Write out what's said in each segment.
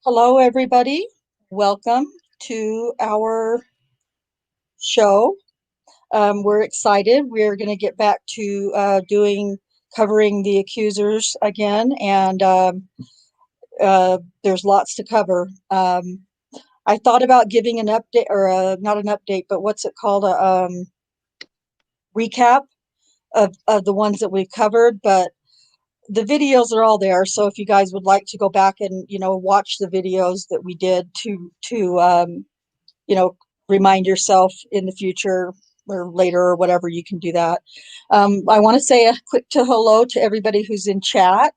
Hello, everybody. Welcome to our show. We're excited. We're going to get back to covering the accusers again, and there's lots to cover. I thought about giving an update, or not an update, but what's it called? A recap of the ones that we've covered, but the videos are all there. So if you guys would like to go back and watch the videos that we did to you know, remind yourself in the future or later or whatever, you can do that. I want to say a quick hello to everybody who's in chat.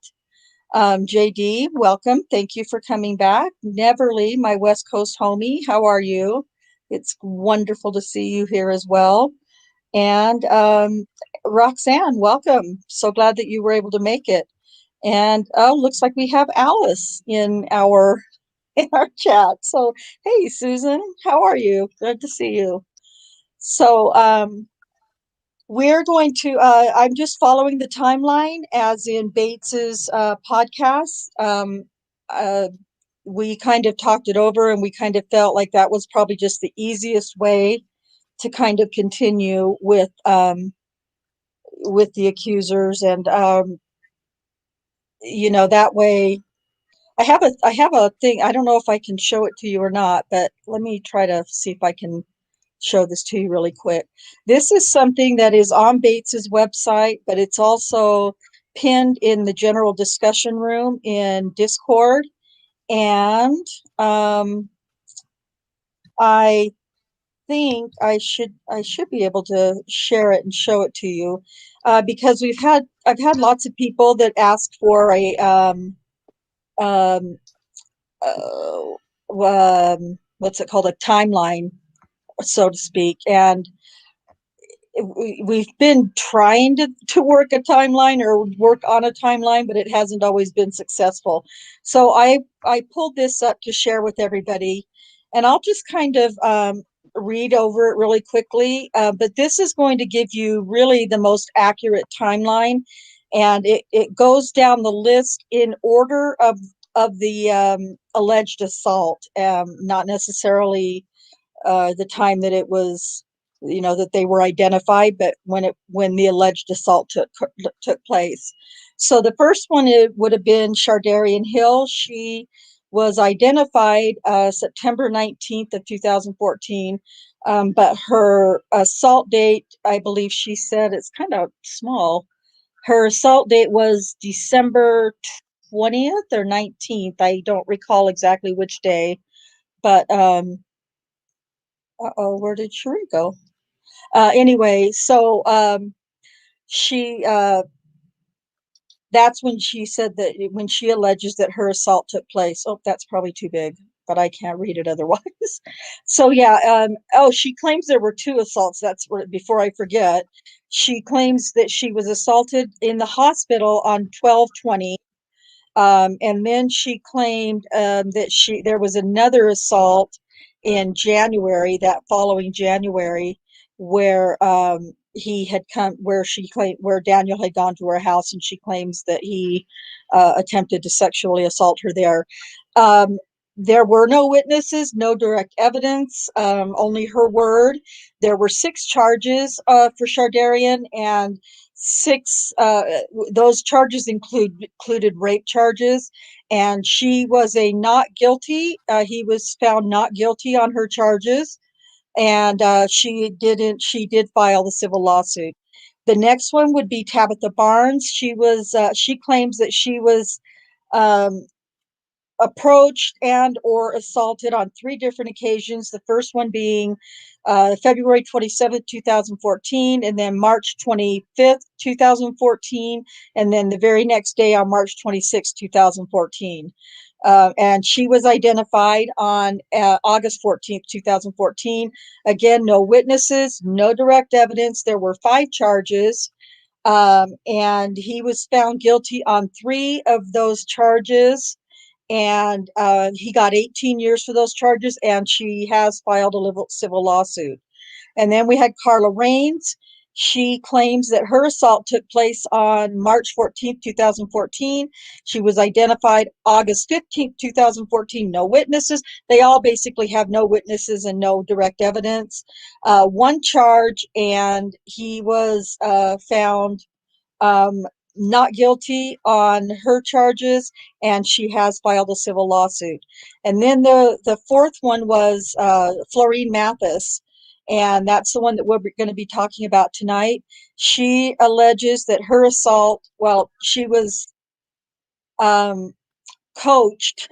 JD, welcome. Thank you for coming back. Neverly, my West Coast homie, how are you? It's wonderful to see you here as well. And Roxanne, welcome. So glad that you were able to make it. And looks like we have Alice in our chat. So, hey, Susan, how are you? Good to see you. So, we're going to, I'm just following the timeline as in Bates's podcast. Uh, we kind of talked it over and we kind of felt like that was probably just the easiest way to kind of continue with the accusers. And, that way I have a thing. I don't know if I can show it to you or not, but let me try to see if I can show this to you really quick. This is something that is on Bates's website, but it's also pinned in the general discussion room in Discord. And I think I should be able to share it and show it to you because I've had lots of people that ask for a um, what's it called, a timeline, so to speak. And we've been trying to work a timeline or work on a timeline, but it hasn't always been successful. So I pulled this up to share with everybody, and I'll just kind of read over it really quickly. But this is going to give you really the most accurate timeline, and it goes down the list in order of the alleged assault, not necessarily the time that it was, that they were identified, but when the alleged assault took place. So the first one, it would have been Shardarian Hill. She was identified September 19th of 2014, but her assault date, I believe she said, it's kind of small. Her assault date was December 20th or 19th. I don't recall exactly which day, but uh-oh, where did Sherry go? Anyway, so she that's when she said that when she alleges that her assault took place. Oh, that's probably too big, but I can't read it otherwise. So yeah, oh, she claims there were two assaults. That's what, before I forget. She claims that she was assaulted in the hospital on 12/20. And then she claimed that there was another assault in January, that following January, where he had come, where she claimed, where Daniel had gone to her house, and she claims that he attempted to sexually assault her there. Um, there were no witnesses, no direct evidence, only her word. There were six charges for Shardarian, and six those charges included rape charges, and she was a not guilty. He was found not guilty on her charges, and she did file the civil lawsuit. The next one would be Tabitha Barnes. She claims that she was um, approached and or assaulted on three different occasions. The first one being February 27th, 2014, and then March 25th, 2014, and then the very next day on March 26th, 2014. And she was identified on August 14th, 2014. Again, no witnesses, no direct evidence. There were five charges, and he was found guilty on three of those charges, and he got 18 years for those charges, and she has filed a civil lawsuit. And then we had Carla Rains. She claims that her assault took place on March 14th, 2014. She was identified August 15th, 2014. No witnesses. They all basically have no witnesses and no direct evidence. One charge, and he was found um, not guilty on her charges, and she has filed a civil lawsuit. And then the fourth one was Florene Mathis, and that's the one that we're going to be talking about tonight. She alleges that her assault, well, she was um, coached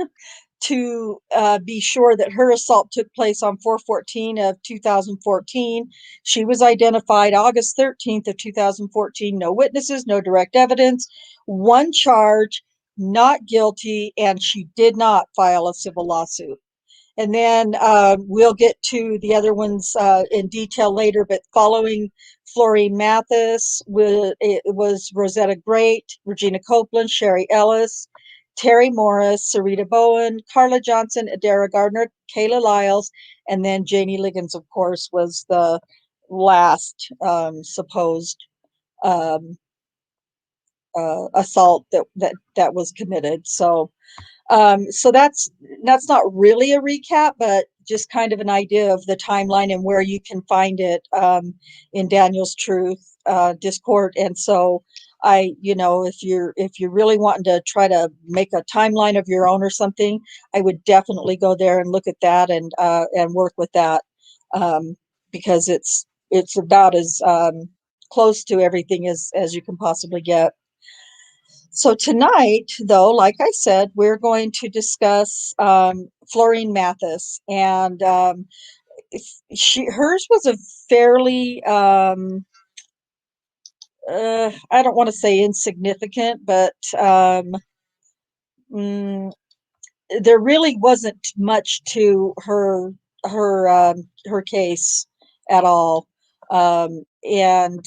to be sure that her assault took place on 4/14 of 2014. She was identified August 13th of 2014. No witnesses, no direct evidence, one charge, not guilty, and she did not file a civil lawsuit. And then we'll get to the other ones in detail later, but following Florene Mathis, it was Rosetta Great, Regina Copeland, Sherry Ellis, Terry Morris, Sarita Bowen, Carla Johnson, Adara Gardner, Kayla Lyles, and then Janie Liggins, of course, was the last supposed um, assault that was committed. So that's not really a recap, but just kind of an idea of the timeline and where you can find it in Daniel's Truth Discord. And so if you're really wanting to try to make a timeline of your own or something, I would definitely go there and look at that and work with that because it's about as close to everything as you can possibly get. So tonight, though, like I said, we're going to discuss Florene Mathis, and hers was a fairly I don't want to say insignificant, but mm, there really wasn't much to her case at all. And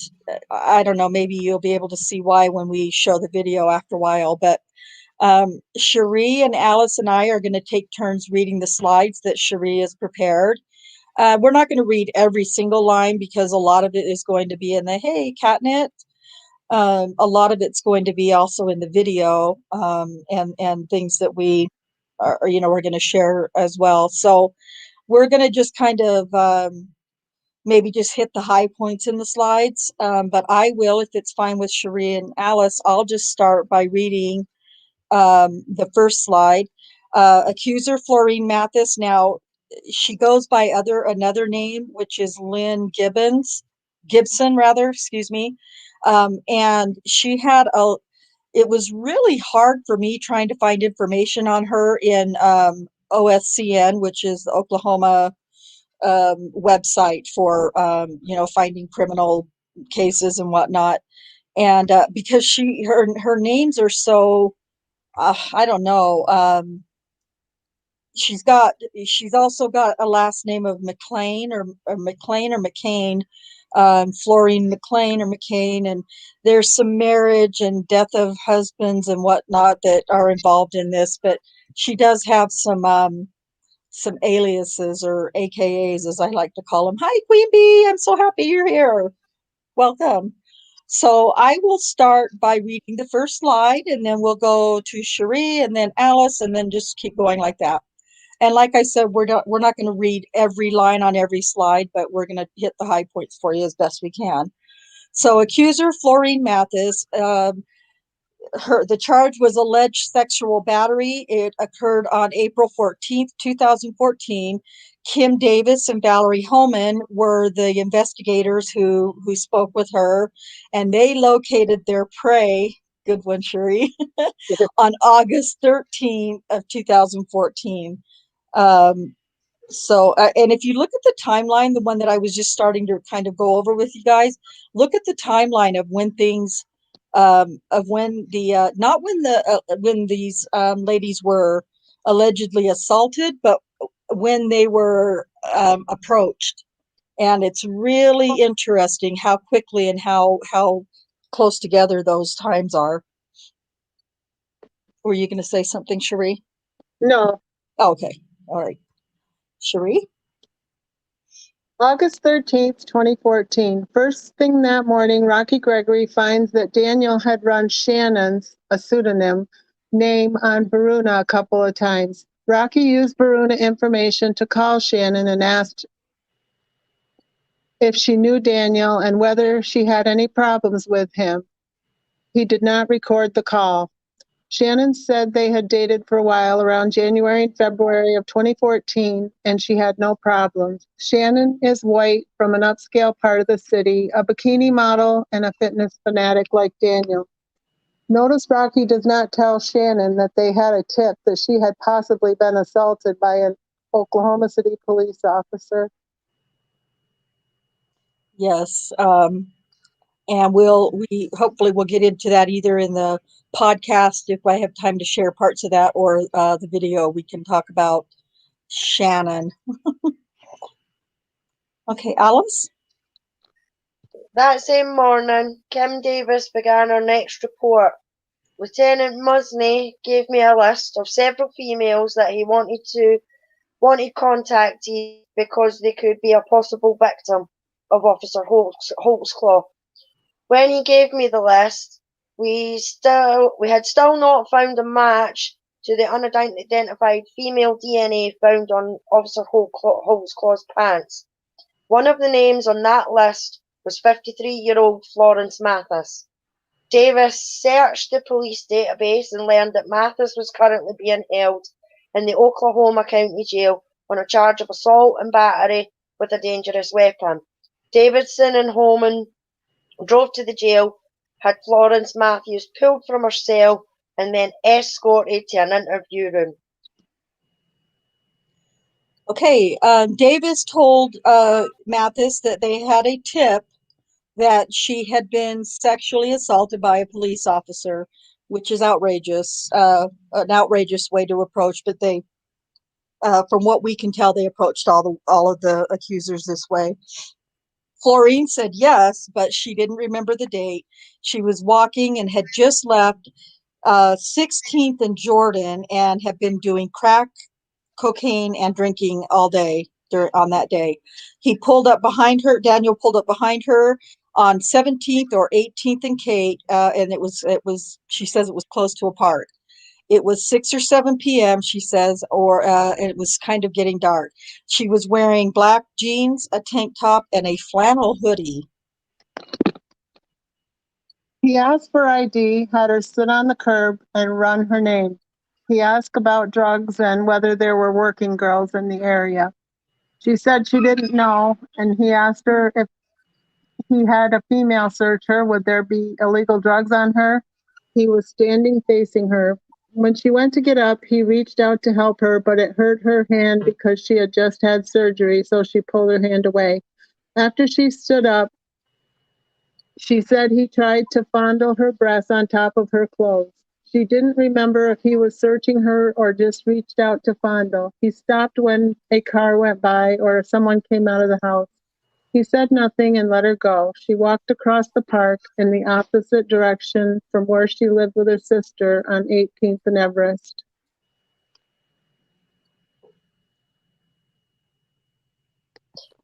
I don't know, maybe you'll be able to see why when we show the video after a while, but Sherry and Alice and I are going to take turns reading the slides that Sherry has prepared. We're not going to read every single line because a lot of it is going to be in the hey catnip. A lot of it's going to be also in the video and things that we are we're going to share as well. So we're going to just kind of maybe just hit the high points in the slides. But I will, if it's fine with Sherry and Alice, I'll just start by reading the first slide. Accuser Florene Mathis. Now, she goes by another name, which is LYNN Gibson rather, excuse me. And she had it was really hard for me trying to find information on her in OSCN, which is the Oklahoma website for finding criminal cases and whatnot. And because her names are so I don't know. She's also got a last name of McLean or McLean or McCain, Florene McLean or McCain, and there's some marriage and death of husbands and whatnot that are involved in this. But she does have some aliases or AKAs, as I like to call them. Hi, Queen Bee. I'm so happy you're here. Welcome. So I will start by reading the first slide, and then we'll go to Cherie and then Alice, and then just keep going like that. And like I said, we're not going to read every line on every slide, but we're going to hit the high points for you as best we can. So accuser Florene Mathis, the charge was alleged sexual battery. It occurred on April 14th, 2014. Kim Davis and Valerie Holman were the investigators who spoke with her, and they located their prey, good one, Sherry, on August 13th of 2014. And if you look at the timeline, the one that I was just starting to kind of go over with you guys, look at the timeline of when things, of when the, not when when these ladies were allegedly assaulted, but when they were approached. And it's really interesting how quickly and how close together those times are. Were you going to say something, Cherie? No. Oh, okay. All right. Cherie? August 13th, 2014. First thing that morning, Rocky Gregory finds that Daniel had run Shannon's, a pseudonym, name on Varuna a couple of times. Rocky used Varuna information to call Shannon and asked if she knew Daniel and whether she had any problems with him. He did not record the call. Shannon said they had dated for a while around January and February of 2014, and she had no problems. Shannon is white from an upscale part of the city, a bikini model, and a fitness fanatic like Daniel. Notice Rocky does not tell Shannon that they had a tip that she had possibly been assaulted by an Oklahoma City police officer. Yes. And we hopefully we'll get into that either in the podcast if I have time to share parts of that, or the video. We can talk about Shannon. Okay, Alice? That same morning, Kim Davis began her next report. Lieutenant Musney gave me a list of several females that he wanted contacted because they could be a possible victim of Officer Holtzclaw. When he gave me the list, we had still not found a match to the unidentified female DNA found on Officer Holtzclaw's pants. One of the names on that list was 53-year-old Florene Mathis. Davis searched the police database and learned that Mathis was currently being held in the Oklahoma County Jail on a charge of assault and battery with a dangerous weapon. Davidson and Holman drove to the jail, had Florene Mathis pulled from her cell, and then escorted to an interview room. Okay, Davis told Mathis that they had a tip that she had been sexually assaulted by a police officer, which is outrageous, an outrageous way to approach, but they, from what we can tell, they approached all of the accusers this way. Florene said yes, but she didn't remember the date. She was walking and had just left 16th and Jordan and had been doing crack cocaine and drinking all day on that day. He pulled up behind her. Daniel pulled up behind her on 17th or 18th and Kate, and it was. She says it was close to a park. It was 6 or 7 p.m. She says, and it was kind of getting dark. She was wearing black jeans, a tank top, and a flannel hoodie. He asked for ID, had her sit on the curb, and run her name. He asked about drugs and whether there were working girls in the area. She said she didn't know, and he asked her if he had a female search her, would there be illegal drugs on her? He was standing facing her. When she went to get up, he reached out to help her, but it hurt her hand because she had just had surgery, so she pulled her hand away. After she stood up, she said he tried to fondle her breasts on top of her clothes. She didn't remember if he was searching her or just reached out to fondle. He stopped when a car went by or someone came out of the house. He said nothing and let her go. She walked across the park in the opposite direction from where she lived with her sister on 18th and Everest.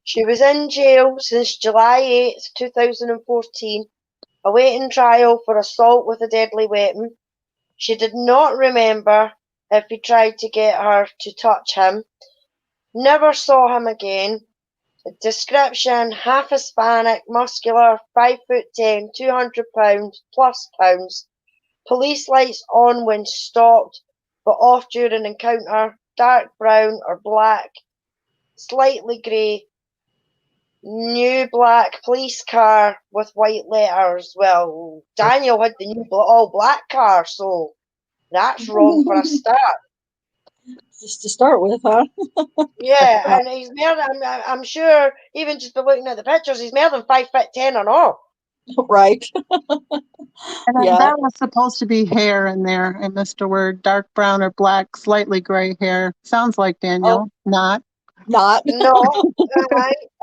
She was in jail since July 8th, 2014, awaiting trial for assault with a deadly weapon. She did not remember if he tried to get her to touch him. Never saw him again. Description: half Hispanic, muscular, 5'10", 200 pounds. Police lights on when stopped, but off during encounter. Dark brown or black, slightly grey. New black police car with white letters. Well, Daniel had the new all black car, so that's wrong for a start. Just to start with, huh? Yeah, and he's more than, I'm sure, even just by looking at the pictures, he's more than 5'10" or all. Right. And Yeah. that was supposed to be hair in there. I missed a word. Dark brown or black, slightly gray hair. Sounds like Daniel. Not. No,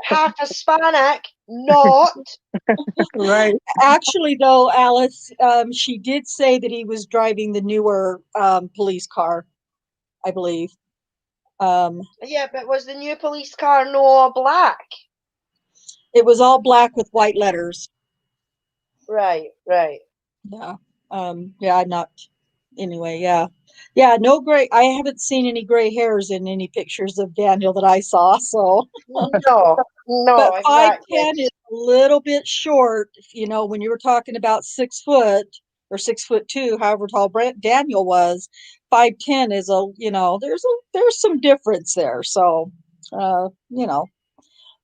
half Hispanic, not. Right. Actually, though, Alice, she did say that he was driving the newer police car, I believe. Yeah, but was the new police car no black? It was all black with white letters. Right, right. Yeah. Yeah, I'm not anyway, yeah. Yeah, no gray. I haven't seen any gray hairs in any pictures of Daniel that I saw, so No, no, but exactly. 5'10" is a little bit short, when you were talking about 6 foot or 6'2", however tall Daniel was. 5'10" is there's some difference there. So, uh, you know,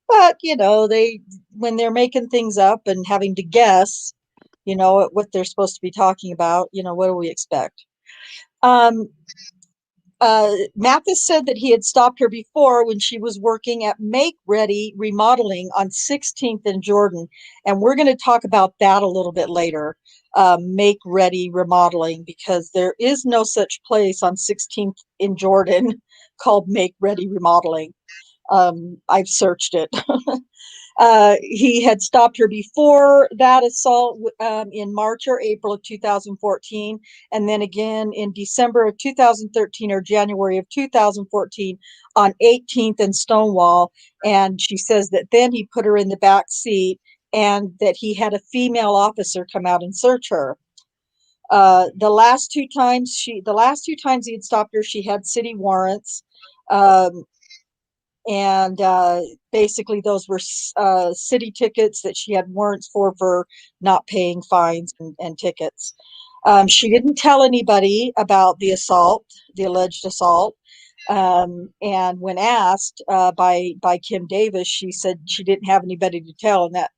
but they when they're making things up and having to guess, what they're supposed to be talking about, what do we expect? Um, Mathis said that he had stopped her before when she was working at Make Ready Remodeling on 16th and Jordan. And we're going to talk about that a little bit later. Make Ready Remodeling, because there is no such place on 16th in Jordan called Make Ready Remodeling. I've searched it. He had stopped her before that assault in March or April of 2014, and then again in December of 2013 or January of 2014 on 18th and Stonewall. And she says that then he put her in the back seat and that he had a female officer come out and search her. The last two times he had stopped her, she had city warrants. Um, and basically those were city tickets that she had warrants for not paying fines and tickets. She didn't tell anybody about the alleged assault. And when asked by Kim Davis, she said she didn't have anybody to tell, and that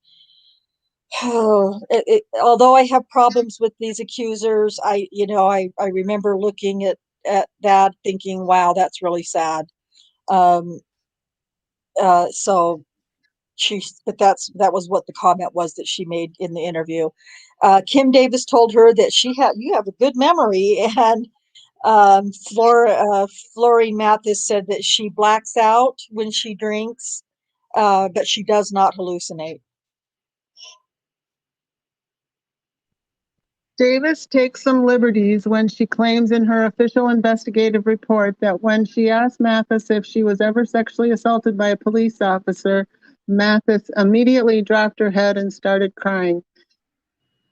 although I have problems with these accusers, I remember looking at that thinking, wow, that's really sad. Um, so but that was what the comment was that she made in the interview. Kim Davis told her that you have a good memory, and Florene Mathis said that she blacks out when she drinks, but she does not hallucinate. Davis takes some liberties when she claims in her official investigative report that when she asked Mathis if she was ever sexually assaulted by a police officer, Mathis immediately dropped her head and started crying.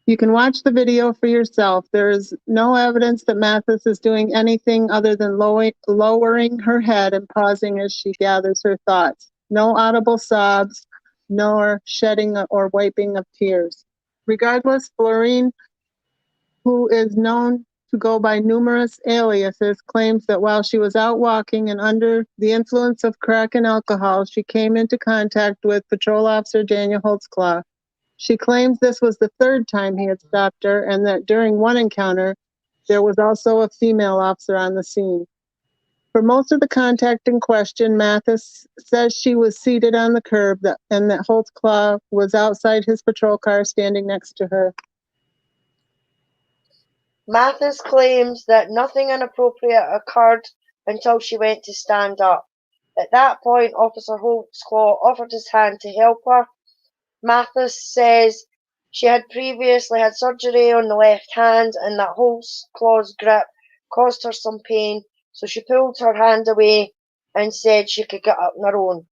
You can watch the video for yourself. There is no evidence that Mathis is doing anything other than lowering her head and pausing as she gathers her thoughts. No audible sobs, nor shedding or wiping of tears. Regardless, Florene, who is known to go by numerous aliases, claims that while she was out walking and under the influence of crack and alcohol, she came into contact with Patrol Officer Daniel Holtzclaw. She claims this was the third time he had stopped her, and that during one encounter, there was also a female officer on the scene. For most of the contact in question, Mathis says she was seated on the curb and that Holtzclaw was outside his patrol car standing next to her. Mathis claims that nothing inappropriate occurred until she went to stand up. At that point, Officer Holtzclaw offered his hand to help her. Mathis says she had previously had surgery on the left hand and that Holtzclaw's grip caused her some pain, so she pulled her hand away and said she could get up on her own.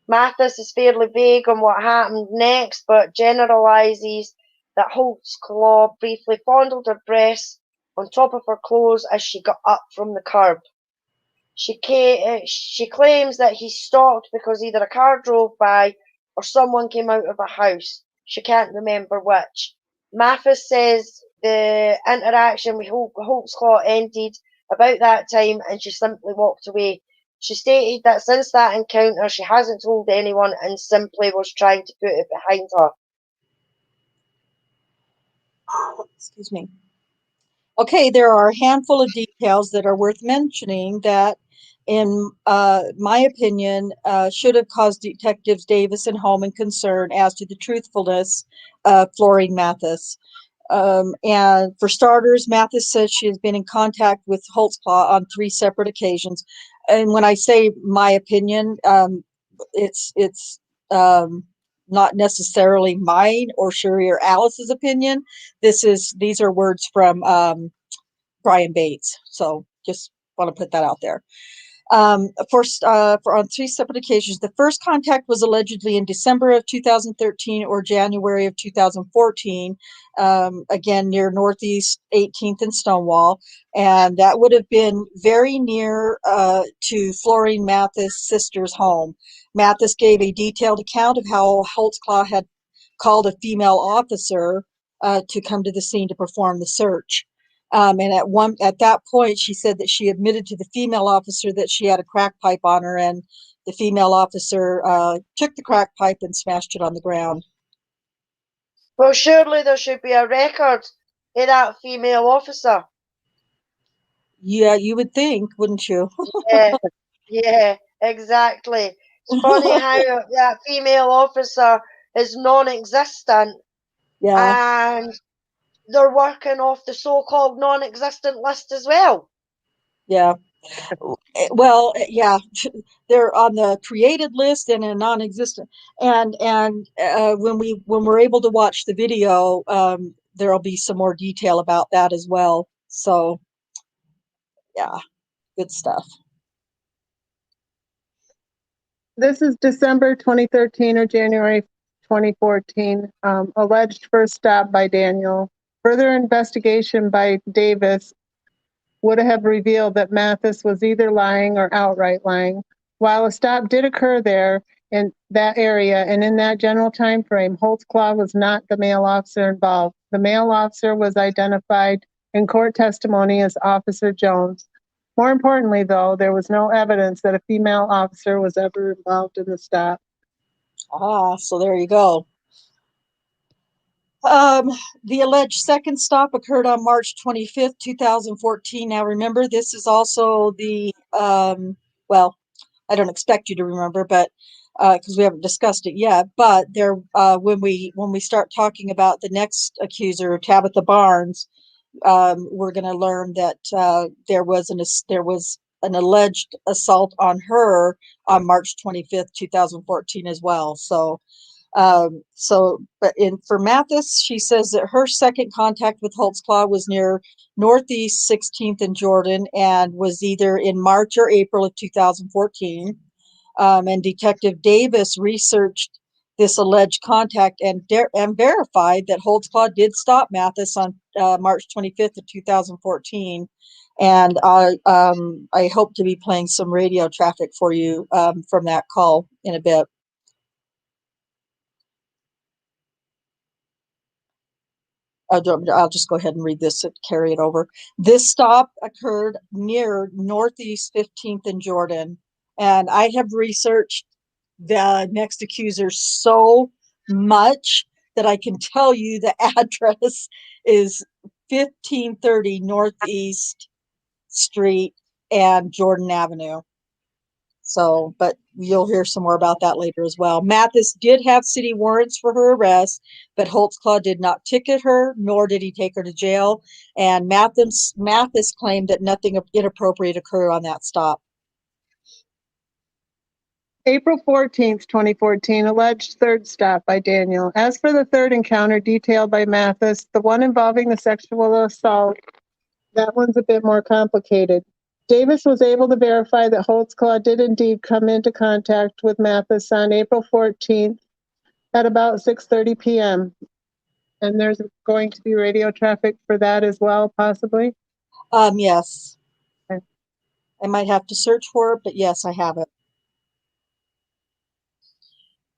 Mathis is fairly vague on what happened next, but generalizes that Holtzclaw briefly fondled her breasts on top of her clothes as she got up from the curb. She claims that he stopped because either a car drove by or someone came out of a house. She can't remember which. Mathis says the interaction with Holtzclaw ended about that time and she simply walked away. She stated that since that encounter she hasn't told anyone and simply was trying to put it behind her. Excuse me. Okay, there are a handful of details that are worth mentioning that, in my opinion, should have caused Detectives Davis and Holman concern as to the truthfulness of Florene Mathis. And for starters, Mathis says she has been in contact with Holtzclaw on 3 separate occasions. And when I say my opinion, it's not necessarily mine or Sherry or Alice's opinion. These are words from Brian Bates. So just want to put that out there. For on 3 separate occasions. The first contact was allegedly in December of 2013 or January of 2014, again near Northeast 18th and Stonewall, and that would have been very near to Florene Mathis' sister's home. Mathis gave a detailed account of how Holtzclaw had called a female officer to come to the scene to perform the search. And at that point, she said that she admitted to the female officer that she had a crack pipe on her, and the female officer took the crack pipe and smashed it on the ground. Well, surely there should be a record of that female officer. Yeah, you would think, wouldn't you? Yeah, exactly. It's funny how that female officer is non-existent, Yeah. and they're working off the so-called non-existent list as well. Yeah. Well, yeah, they're on the created list and a non-existent. And when we're able to watch the video, there'll be some more detail about that as well. So, yeah, good stuff. This is December 2013 or January 2014. Alleged first stop by Daniel. Further investigation by Davis would have revealed that Mathis was either lying or outright lying. While a stop did occur there in that area and in that general time frame, Holtzclaw was not the male officer involved. The male officer was identified in court testimony as Officer Jones. More importantly, though, there was no evidence that a female officer was ever involved in the stop. So there you go. The alleged second stop occurred on March 25th, 2014. Now, remember, this is also the, well, I don't expect you to remember, but because we haven't discussed it yet, but there, when we start talking about the next accuser, Tabitha Barnes, we're going to learn that there was an alleged assault on her on March 25th, 2014 as well. But for Mathis, she says that her second contact with Holtzclaw was near Northeast 16th and Jordan, and was either in March or April of 2014. And Detective Davis researched this alleged contact and verified that Holtzclaw did stop Mathis on March 25th of 2014. And I hope to be playing some radio traffic for you from that call in a bit. I'll just go ahead and read this and carry it over. This stop occurred near Northeast 15th and Jordan. And I have researched the next accuser so much that I can tell you the address is 1530 Northeast Street and Jordan Avenue. So, but you'll hear some more about that later as well. Mathis did have city warrants for her arrest, but Holtzclaw did not ticket her, nor did he take her to jail. And Mathis claimed that nothing inappropriate occurred on that stop. April 14th, 2014, alleged third stop by Daniel. As for the third encounter detailed by Mathis, the one involving the sexual assault, that one's a bit more complicated. Davis was able to verify that Holtzclaw did indeed come into contact with Mathis on April 14th at about 6:30 p.m. And there's going to be radio traffic for that as well, possibly? Yes. Okay. I might have to search for it, but yes, I have it.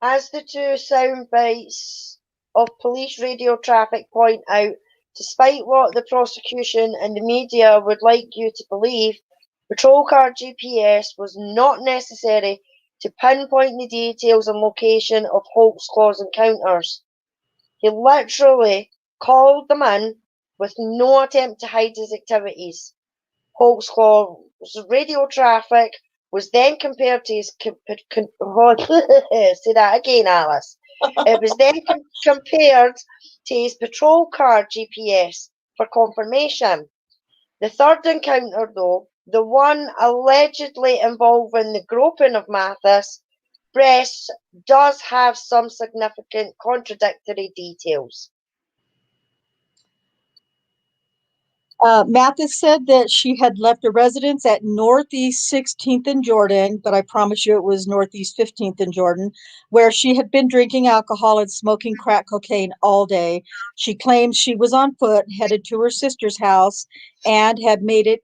As the two sound bites of police radio traffic point out, despite what the prosecution and the media would like you to believe, patrol car GPS was not necessary to pinpoint the details and location of Holtzclaw's encounters. He literally called them in with no attempt to hide his activities. Holtzclaw's radio traffic was then compared to his say that again, Alice. It was then compared to his patrol car GPS for confirmation. The third encounter, though, the one allegedly involving the groping of Mathis' breasts, does have some significant contradictory details. Mathis said that she had left a residence at Northeast 16th and Jordan, but I promise you it was Northeast 15th and Jordan, where she had been drinking alcohol and smoking crack cocaine all day. She claims she was on foot, headed to her sister's house, and had made it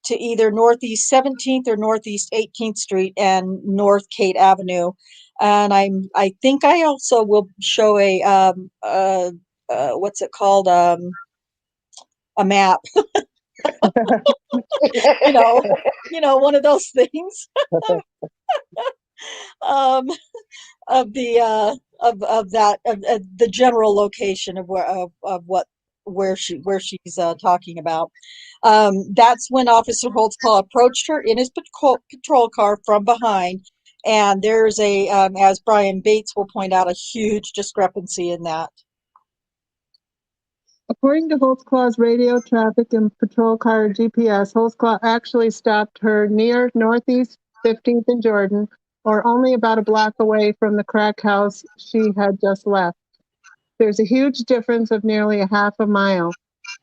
to either Northeast 17th or Northeast 18th Street and North Kate Avenue. And I think I also will show what's it called? A map, you know, one of those things, um, of the general location of where she's talking about. That's when Officer Holtzclaw approached her in his patrol car from behind, and there's as Brian Bates will point out, a huge discrepancy in that. According to Holtzclaw's radio traffic and patrol car GPS, Holtzclaw actually stopped her near Northeast 15th and Jordan, or only about a block away from the crack house she had just left. There's a huge difference of nearly a half a mile.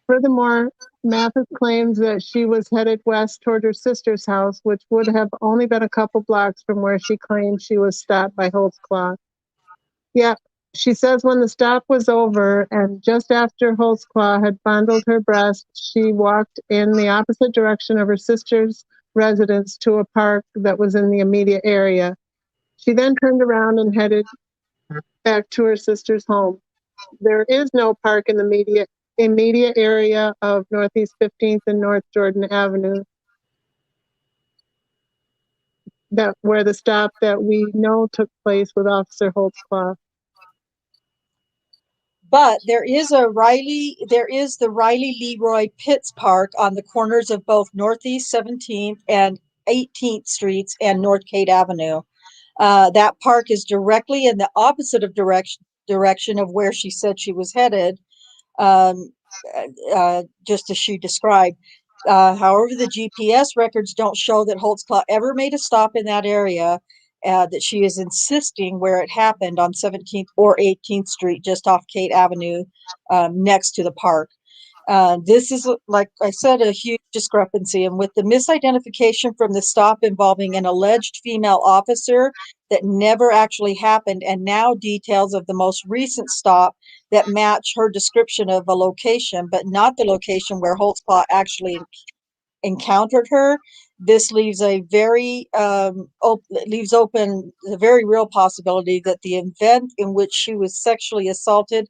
Furthermore, Mathis claims that she was headed west toward her sister's house, which would have only been a couple blocks from where she claimed she was stopped by Holtzclaw. Yep, she says when the stop was over and just after Holtzclaw had fondled her breast, she walked in the opposite direction of her sister's residence to a park that was in the immediate area. She then turned around and headed back to her sister's home. There is no park in the immediate area of Northeast 15th and North Jordan Avenue where the stop that we know took place with Officer Holtzclaw. But there is the Riley Leroy Pitts Park on the corners of both Northeast 17th and 18th Streets and North Kate Avenue. That park is directly in the opposite of direction of where she said she was headed, just as she described. However, the GPS records don't show that Holtzclaw ever made a stop in that area, that she is insisting where it happened on 17th or 18th Street, just off Kate Avenue, next to the park. This is, like I said, a huge discrepancy. And with the misidentification from the stop involving an alleged female officer that never actually happened, and now details of the most recent stop that match her description of a location, but not the location where Holtzclaw actually encountered her, this leaves leaves open the very real possibility that the event in which she was sexually assaulted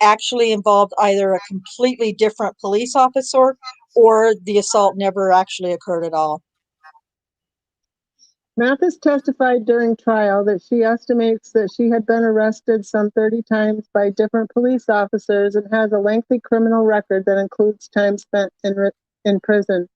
actually involved either a completely different police officer or the assault never actually occurred at all. Mathis testified during trial that she estimates that she had been arrested some 30 times by different police officers and has a lengthy criminal record that includes time spent in prison.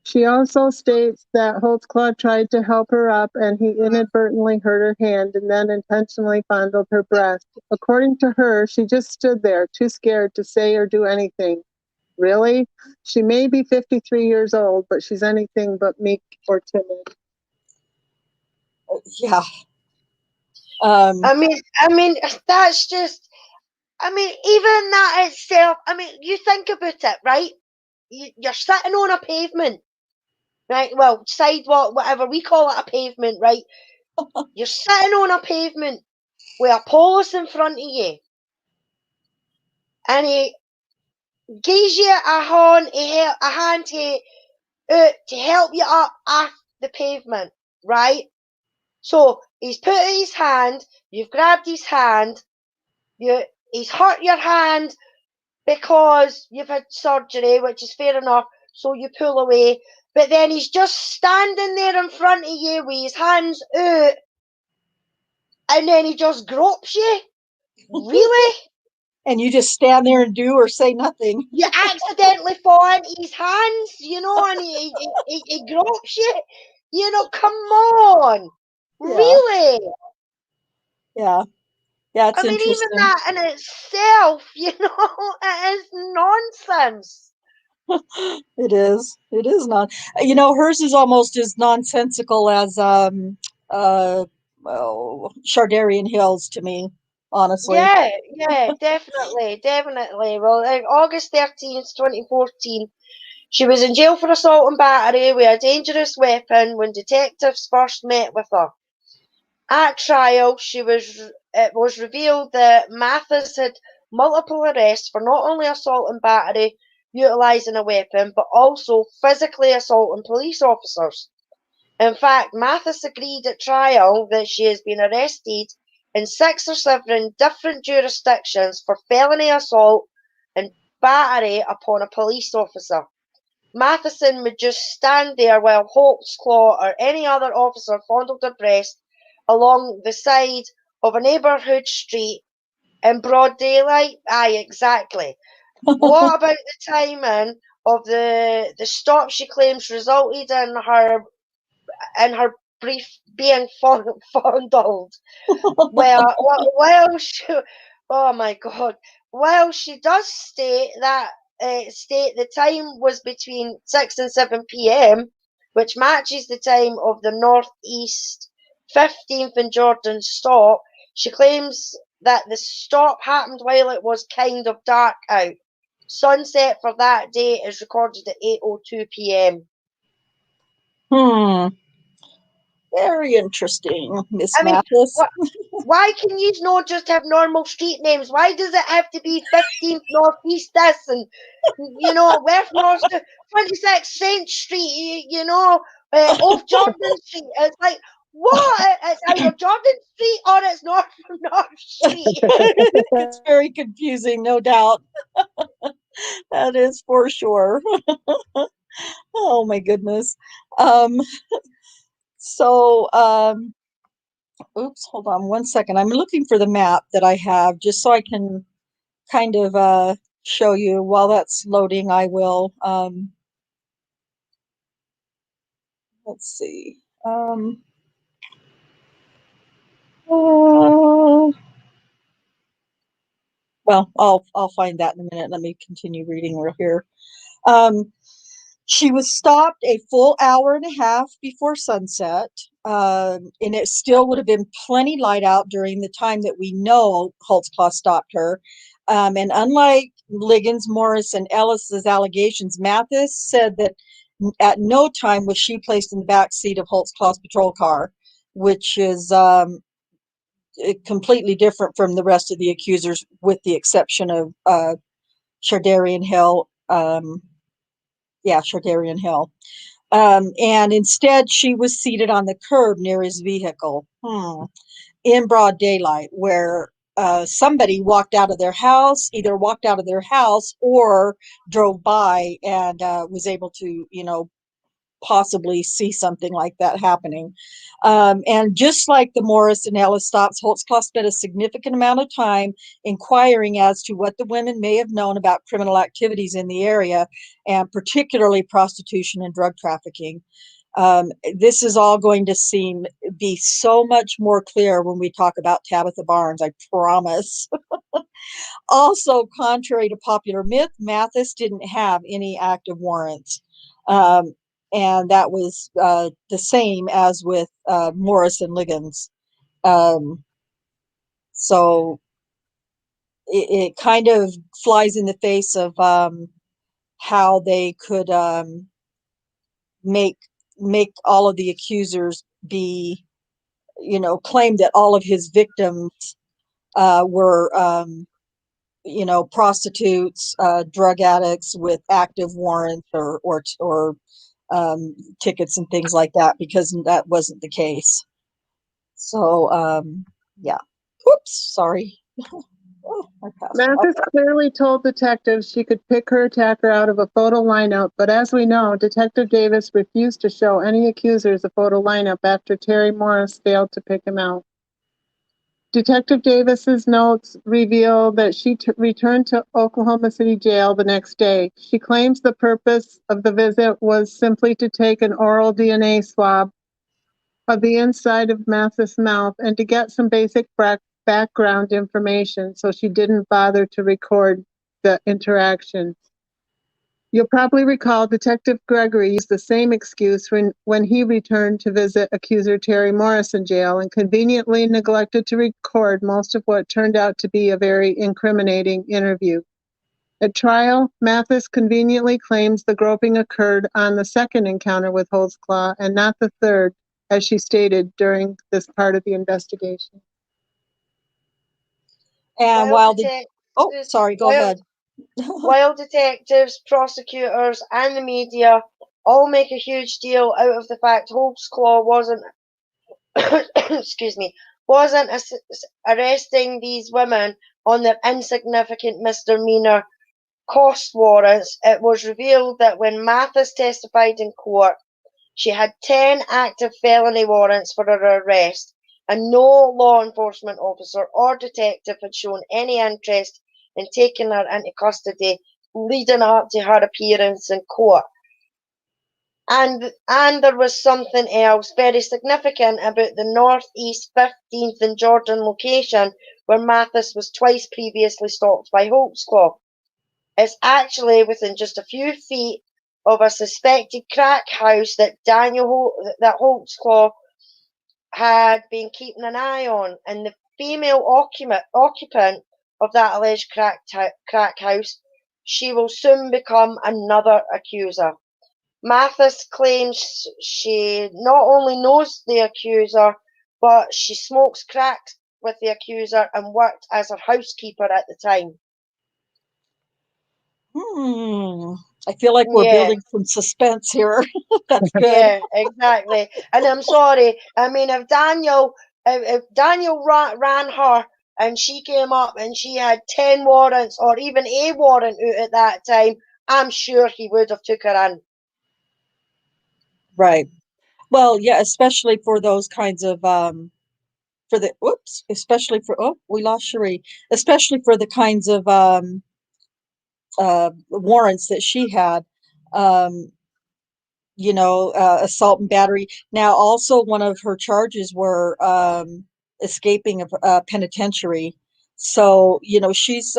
She also states that Holtzclaw tried to help her up and he inadvertently hurt her hand and then intentionally fondled her breast. According to her, she just stood there, too scared to say or do anything. Really? She may be 53 years old, but she's anything but meek or timid. Yeah. I mean, that's just, even that itself, you think about it, right? You're sitting on a pavement, right? Well, sidewalk, whatever, we call it a pavement, right? You're sitting on a pavement with a police in front of you, and he gives you a hand to help you up off the pavement, right? So he's put his hand, you've grabbed his hand, he's hurt your hand because you've had surgery, which is fair enough, so you pull away, but then he's just standing there in front of you with his hands out, and then he just gropes you? Really? And you just stand there and do or say nothing. You accidentally fall into his hands, and he gropes you. Come on. Yeah. Really? Yeah. Yeah, it's interesting. Even that in itself, it is nonsense. It is. It is not. Hers is almost as nonsensical as Shardarian Hills to me. honestly. Yeah, definitely. Well, August 13th, 2014, she was in jail for assault and battery with a dangerous weapon when detectives first met with her. At trial, it was revealed that Mathis had multiple arrests for not only assault and battery utilising a weapon, but also physically assaulting police officers. In fact, Mathis agreed at trial that she has been arrested in 6 or 7 different jurisdictions for felony assault and battery upon a police officer. Matheson would just stand there while Holtzclaw or any other officer fondled her breast along the side of a neighbourhood street in broad daylight. Aye, exactly. What about the timing of the stop she claims resulted in her brief being fondled? Well, oh my God. While she does state the time was between 6 and 7 p.m., which matches the time of the Northeast 15th and Jordan stop, she claims that the stop happened while it was kind of dark out. Sunset for that day is recorded at 8:02 p.m. Hmm. Very interesting, Miss I mean, Mathis. why can you not just have normal street names? Why does it have to be 15th Northeast this and, Westminster 26th Saint Street, off Jordan Street? It's like, what? It's either Jordan Street or it's North Street. It's very confusing, no doubt. That is for sure. Oh my goodness. Um, so, oops, hold on one second. I'm looking for the map that I have just so I can kind of show you. While that's loading, I will, let's see. Uh, well, I'll find that in a minute. Let me continue reading right here. Um, she was stopped a full hour and a half before sunset, and it still would have been plenty light out during the time that we know Holtzclaw stopped her. And unlike Liggins, Morris, and Ellis's allegations, Mathis said that at no time was she placed in the back seat of Holtzclaw's patrol car, which is completely different from the rest of the accusers, with the exception of Shardarian Hill. Shardarian Hill. And instead, she was seated on the curb near his vehicle in broad daylight, where somebody either walked out of their house or drove by and was able to, possibly see something like that happening. And just like the Morris and Ellis stops, Holtzclaw spent a significant amount of time inquiring as to what the women may have known about criminal activities in the area, and particularly prostitution and drug trafficking. This is all going to be so much more clear when we talk about Tabitha Barnes, I promise. Also, contrary to popular myth, Mathis didn't have any active warrants. Um, and that was the same as with Morris and Liggins. Um, so it kind of flies in the face of how they could make all of the accusers be, claim that all of his victims were prostitutes, drug addicts with active warrants or tickets and things like that, because that wasn't the case. So, yeah. Oops, sorry. Oh, I passed off. Mathis clearly told detectives she could pick her attacker out of a photo lineup, but as we know, Detective Davis refused to show any accusers a photo lineup after Terry Morris failed to pick him out. Detective Davis's notes reveal that she returned to Oklahoma City Jail the next day. She claims the purpose of the visit was simply to take an oral DNA swab of the inside of Mathis' mouth and to get some basic background information, so she didn't bother to record the interaction. You'll probably recall Detective Gregory used the same excuse when he returned to visit accuser Terry Morris in jail and conveniently neglected to record most of what turned out to be a very incriminating interview. At trial, Mathis conveniently claims the groping occurred on the second encounter with Holtzclaw and not the third, as she stated during this part of the investigation. And While sorry, go ahead. While detectives, prosecutors, and the media all make a huge deal out of the fact Holtzclaw wasn't, excuse me, wasn't arresting these women on their insignificant misdemeanor cost warrants, it was revealed that when Mathis testified in court, she had 10 active felony warrants for her arrest, and no law enforcement officer or detective had shown any interest in taking her into custody leading up to her appearance in court. And there was something else very significant about the Northeast 15th and Jordan location where Mathis was twice previously stopped by Holtzclaw. It's actually within just a few feet of a suspected crack house that that Holtzclaw had been keeping an eye on, and the female occupant of that alleged crack house, she will soon become another accuser. Mathis claims she not only knows the accuser, but she smokes crack with the accuser and worked as her housekeeper at the time. I feel like we're Yeah. building some suspense here. That's good. Yeah, exactly. And I'm sorry. I mean, if Daniel ran her and she came up and she had 10 warrants or even a warrant out at that time, I'm sure he would have took her in. Right. Well, yeah, especially for those kinds of we lost Cherie. Especially for the kinds of warrants that she had. Assault and battery. Now, also one of her charges were escaping a penitentiary. So, she's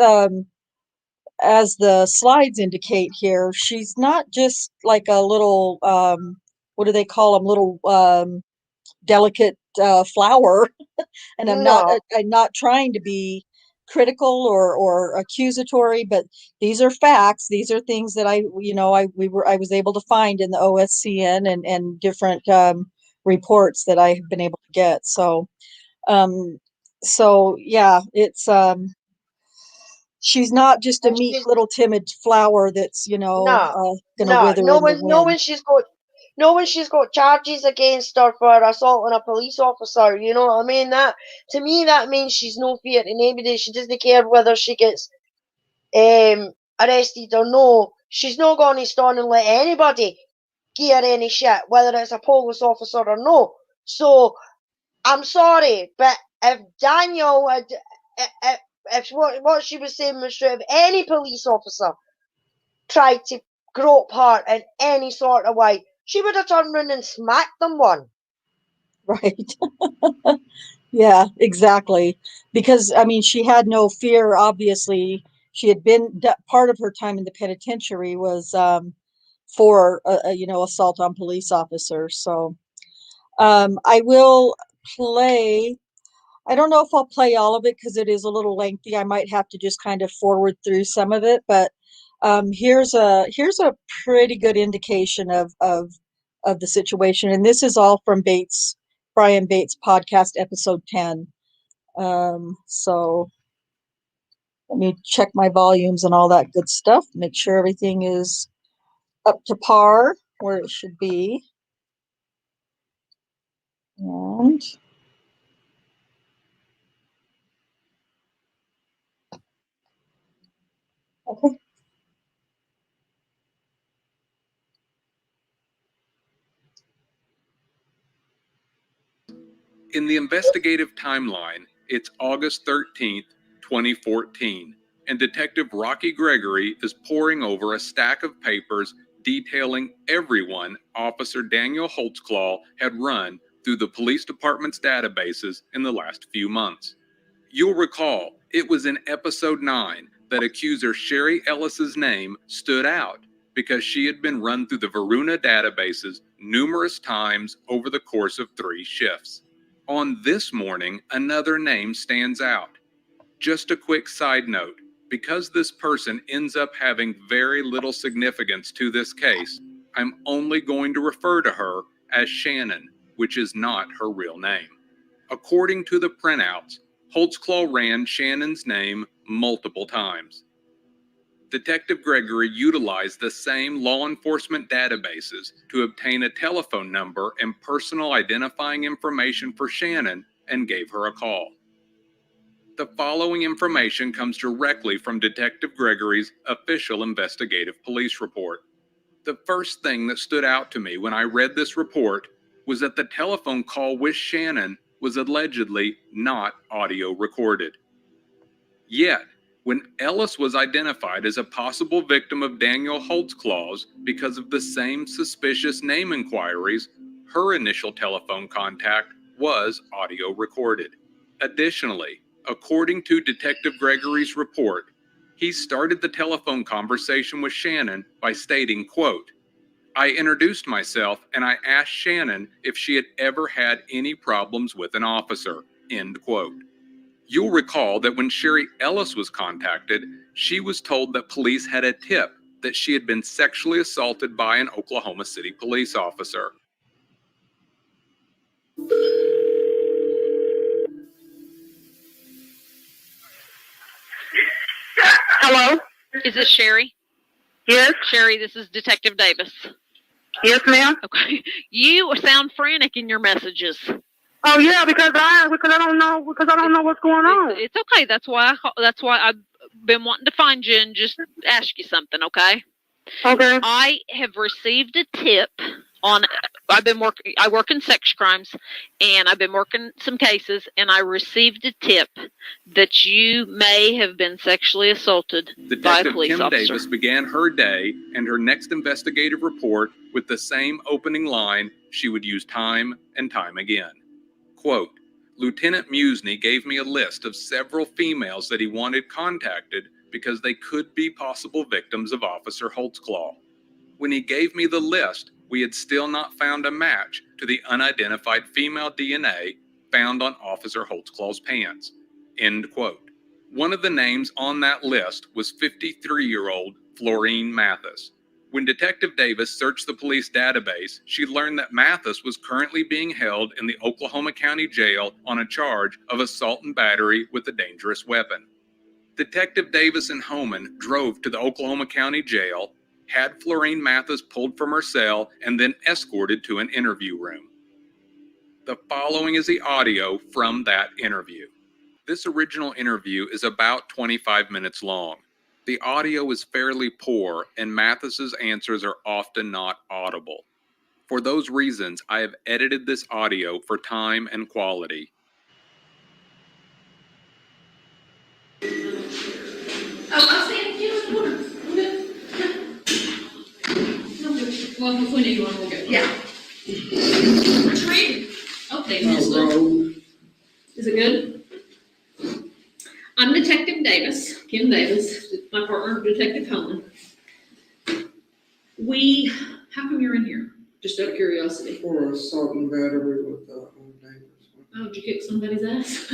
as the slides indicate here, she's not just like a little what do they call them? Little delicate flower. And I'm not trying to be critical or accusatory, but these are facts. These are things that I was able to find in the OSCN and different reports that I have been able to get. So yeah, it's she's not just a meek little timid flower that's gonna wither in the wind. Knowing she's got charges against her for assault on a police officer, you know what I mean? That, to me, that means she's no fear to anybody. She doesn't care whether she gets arrested or no. She's not going to stand and let anybody give her any shit, whether it's a police officer or no. So I'm sorry, but if Daniel had, if what she was saying was true, if any police officer tried to grope her in any sort of way, she would have turned around and smacked them one. Right. Yeah, exactly. Because, I mean, she had no fear. Obviously, she had been part of her time in the penitentiary was for, assault on police officers. So I will play. I don't know if I'll play all of it because it is a little lengthy. I might have to just kind of forward through some of it, but here's a pretty good indication of the situation, and this is all from Brian Bates podcast episode 10. So let me check my volumes and all that good stuff. Make sure everything is up to par where it should be. And okay. In the investigative timeline, it's August 13th, 2014, and Detective Rocky Gregory is poring over a stack of papers detailing everyone Officer Daniel Holtzclaw had run through the police department's databases in the last few months. You'll recall it was in episode 9 that accuser Sherry Ellis's name stood out. because she had been run through the Varuna databases numerous times over the course of 3 shifts. On this morning, another name stands out. Just a quick side note, because this person ends up having very little significance to this case, I'm only going to refer to her as Shannon, which is not her real name. According to the printouts, Holtzclaw ran Shannon's name multiple times. Detective Gregory utilized the same law enforcement databases to obtain a telephone number and personal identifying information for Shannon and gave her a call. The following information comes directly from Detective Gregory's official investigative police report. The first thing that stood out to me when I read this report was that the telephone call with Shannon was allegedly not audio recorded. Yet, when Ellis was identified as a possible victim of Daniel Holtzclaw's because of the same suspicious name inquiries, her initial telephone contact was audio recorded. Additionally, according to Detective Gregory's report, he started the telephone conversation with Shannon by stating, quote, "I introduced myself and I asked Shannon if she had ever had any problems with an officer," end quote. You'll recall that when Sherry Ellis was contacted, she was told that police had a tip that she had been sexually assaulted by an Oklahoma City police officer. Hello? Is this Sherry? Yes? Sherry, this is Detective Davis. Yes, ma'am? Okay. You sound frantic in your messages. Oh yeah, because I don't know what's going on. It's okay. That's why I've been wanting to find you and just ask you something, okay? Okay. I have received a tip on I work in sex crimes, and I've been working some cases, and I received a tip that you may have been sexually assaulted by a Detective police Kim officer. Davis began her day and her next investigative report with the same opening line she would use time and time again. Quote, "Lieutenant Musney gave me a list of several females that he wanted contacted because they could be possible victims of Officer Holtzclaw. When he gave me the list, we had still not found a match to the unidentified female DNA found on Officer Holtzclaw's pants," end quote. One of the names on that list was 53-year-old Florene Mathis. When Detective Davis searched the police database, she learned that Mathis was currently being held in the Oklahoma County Jail on a charge of assault and battery with a dangerous weapon. Detective Davis and Homan drove to the Oklahoma County Jail, had Florene Mathis pulled from her cell, and then escorted to an interview room. The following is the audio from that interview. This original interview is about 25 minutes long. The audio is fairly poor, and Mathis's answers are often not audible. For those reasons, I have edited this audio for time and quality. Oh, I'll stand. You know, I'm good. I'm good. Well, if we need one, we'll go. Yeah. Retreat. Okay, Mister. Is it good? I'm Detective Davis, Kim Davis, my partner, Detective Holman. How come you're in here? Just out of curiosity. For assault and battery with Davis. Oh, did you kick somebody's ass?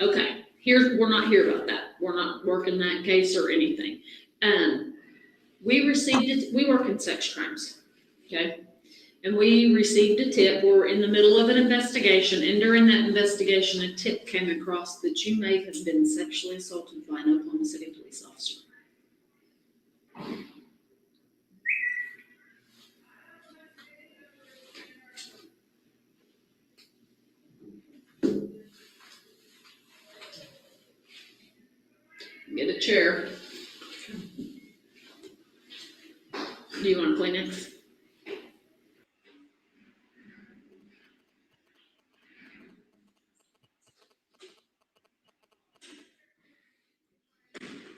Okay, we're not here about that. We're not working that case or anything. We received it, we work in sex crimes, okay? And we received a tip. We're in the middle of an investigation, and during that investigation, a tip came across that you may have been sexually assaulted by an Oklahoma City police officer. Get a chair. Do you want a Kleenex?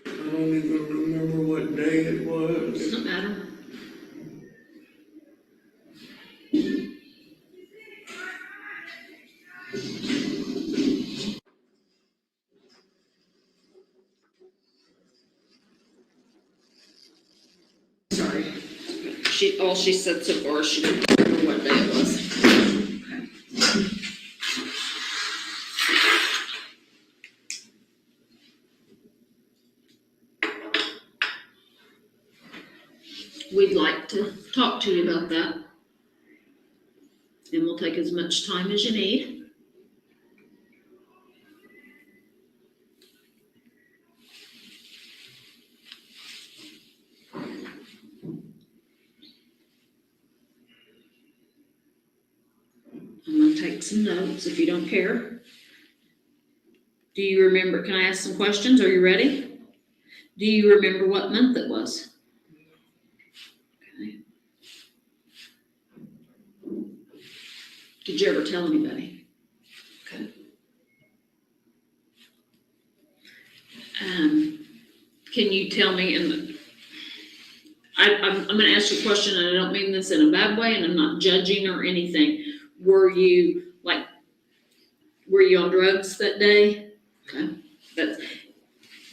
I don't even remember what day it was. Doesn't matter. all she said so far is she didn't remember what day it was. We'd like to talk to you about that. And we'll take as much time as you need. I'm gonna take some notes if you don't care. Do you remember, can I ask some questions? Are you ready? Do you remember what month it was? Okay. Did you ever tell anybody? Okay. Can you tell me, and I'm gonna ask you a question, and I don't mean this in a bad way, and I'm not judging or anything. Were you on drugs that day? Okay,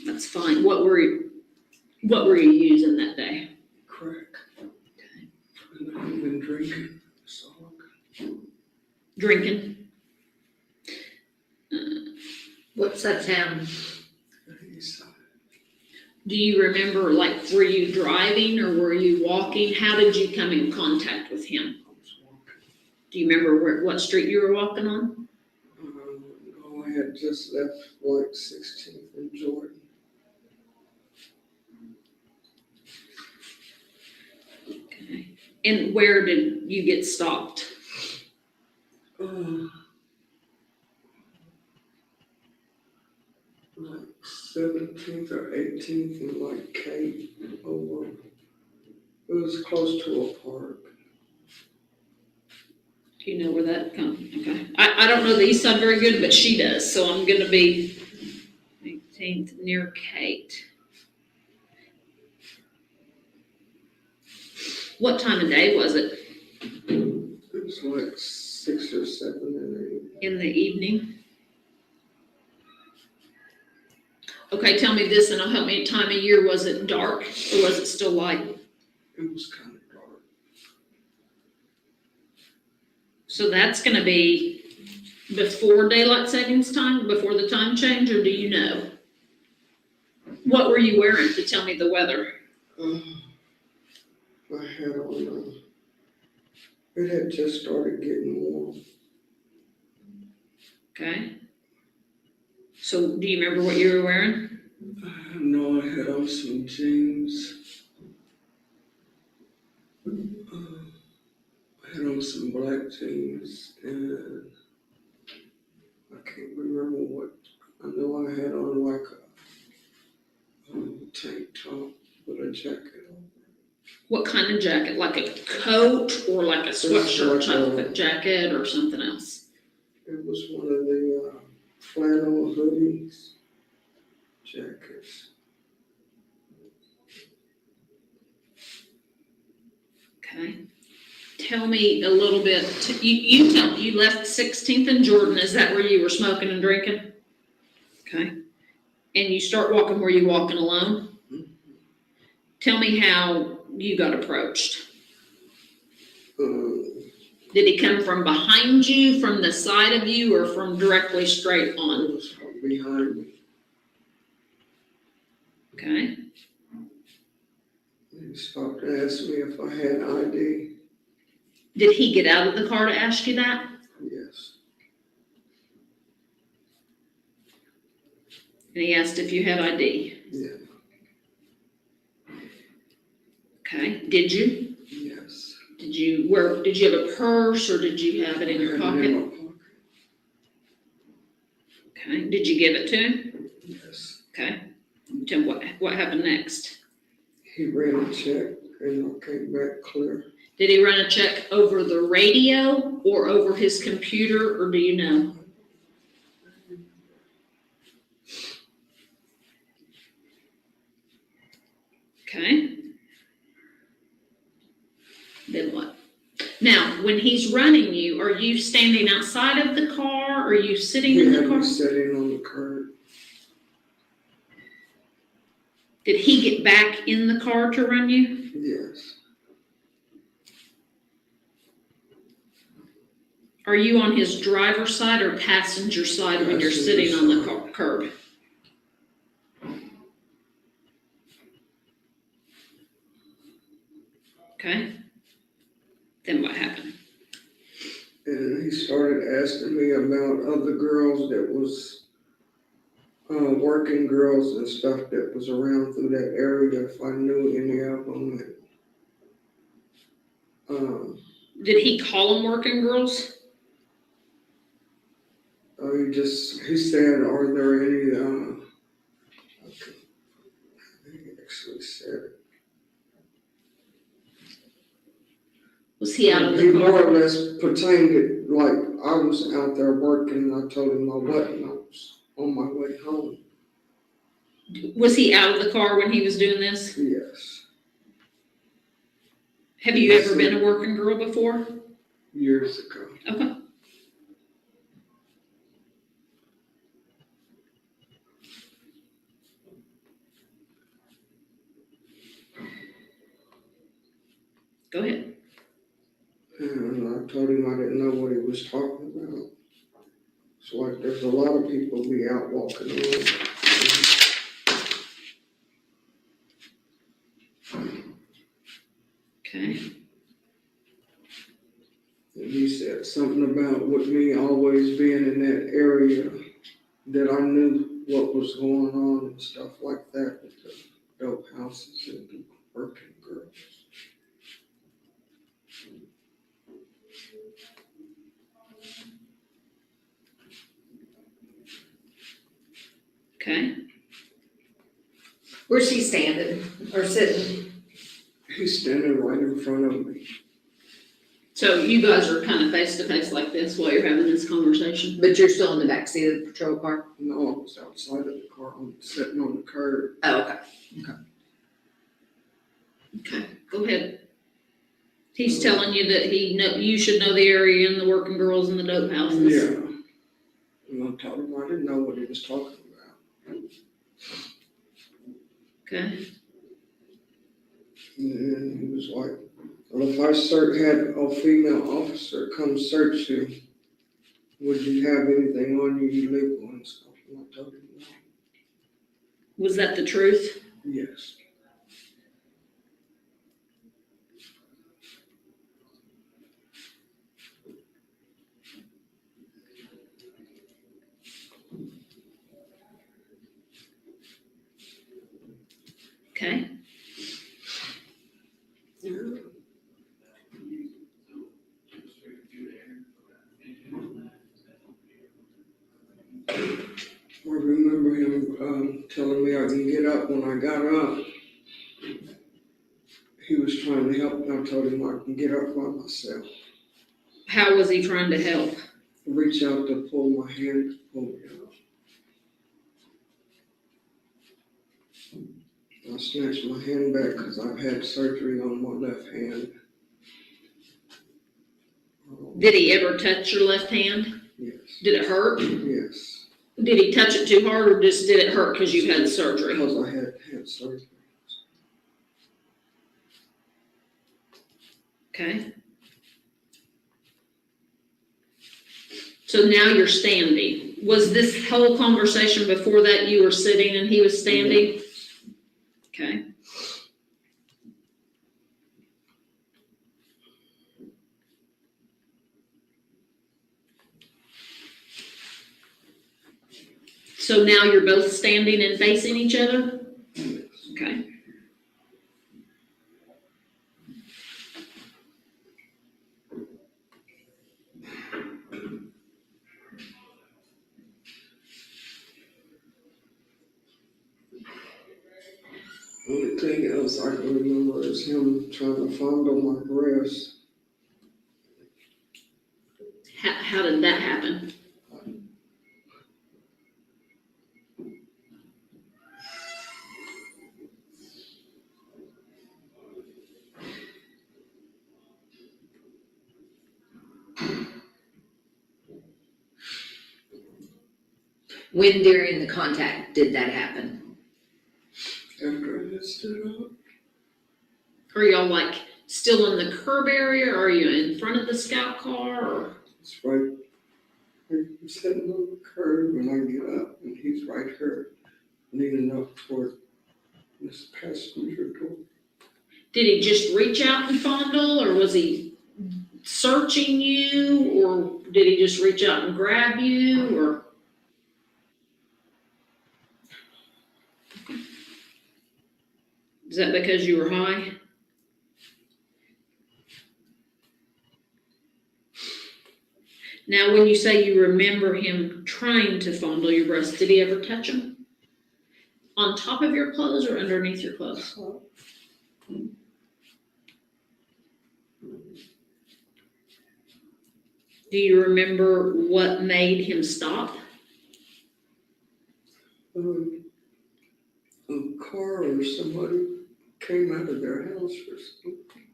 that's fine. What were you using that day? Crack. And I've been drinking. So. Drinking. What's that town? Do you remember, were you driving or were you walking? How did you come in contact with him? I was walking. Do you remember what street you were walking on? No, I had just left 16th and Jordan. Okay. And where did you get stopped? 17th or 18th in Cape over. It was close to a park. Do you know where that comes? Okay. I don't know the east side very good, but she does. So I'm gonna be 18th near Kate. What time of day was it? It was 6 or 7 In the evening. Okay, tell me this and it'll help me. Time of year, was it dark or was it still light? It was kind of dark. So that's gonna be before daylight savings time, before the time change, or do you know? What were you wearing to tell me the weather? I had on, it had just started getting warm. Okay. So do you remember what you were wearing? No, I had on some jeans. I had on some black jeans and I can't remember what, I know I had on like a tank top with a jacket on. What kind of jacket? Like a coat or like a sweatshirt type of jacket or something else? It was one of the flannel hoodies, jackets. Okay. Tell me a little bit, you tell me, you left 16th and Jordan, is that where you were smoking and drinking? Okay. And you start walking, were you walking alone? Mm-hmm. Tell me how you got approached. Did he come from behind you, from the side of you, or from directly straight on? It was from behind me. Okay. He stopped and asked me if I had ID. Did he get out of the car to ask you that? Yes. And he asked if you had ID? Yeah. Okay. Did you? Yes. Did you have a purse or did you have it in your pocket? In my pocket. Okay. Did you give it to him? Yes. Okay. Tell me what happened next. He ran a check and I came back clear. Did he run a check over the radio or over his computer, or do you know? Okay. Then what? Now, when he's running you, are you standing outside of the car? Or are you sitting in the car? He sitting on the curb. Did he get back in the car to run you? Yes. Are you on his driver's side or passenger side when you're sitting on the curb? Okay. Then what happened? And he started asking me about other girls that was working girls and stuff that was around through that area, if I knew any of them. And, did he call them working girls? he said, are there any, okay, he actually said it. Was he out of the He car? more or less pertained it like I was out there working, and I told him I wasn't. I was on my way home. Was he out of the car when he was doing this? Yes. Have you ever been a working girl before? Years ago. Okay. Go ahead. And I told him I didn't know what he was talking about. It's like there's a lot of people be out walking around. Okay. And he said something about with me always being in that area that I knew what was going on and stuff like that with the dope houses and the working girls. Okay. Where's he standing or sitting? He's standing right in front of me. So you guys are kind of face to face like this while you're having this conversation? But you're still in the backseat of the patrol car? No, I was outside of the car. I'm sitting on the curb. Oh, okay. Okay, go ahead. He's telling you that you should know the area and the working girls and the dope houses. Yeah. And I told him I didn't know what he was talking about. Okay. And he was like, well, if I had a female officer come search you, would you have anything on you illegal and stuff? And I told him no. Was that the truth? Yes. Okay. Yeah. I remember him telling me I can get up when I got up. He was trying to help, and I told him I can get up by myself. How was he trying to help? Reach out to pull my hand, pull me out. I snatched my hand back because I've had surgery on my left hand. Did he ever touch your left hand? Yes. Did it hurt? Yes. Did he touch it too hard, or just did it hurt because you had surgery? Because I had surgery. Okay. So now you're standing. Was this whole conversation before that you were sitting and he was standing? Yes. Okay. So now you're both standing and facing each other? Okay. Only thing else I can remember is him trying to fondle my breast. How did that happen? When during the contact did that happen? After I had stood up. Are y'all like still in the curb area? Or are you in front of the scout car? Or? It's right, I'm sitting on the curb and I get up and he's right here, leaning up toward this passenger door. Did he just reach out and fondle, or was he searching you, or did he just reach out and grab you, or? Is that because you were high? Now, when you say you remember him trying to fondle your breast, did he ever touch them? On top of your clothes or underneath your clothes? Do you remember what made him stop? A car or somebody came out of their house or something.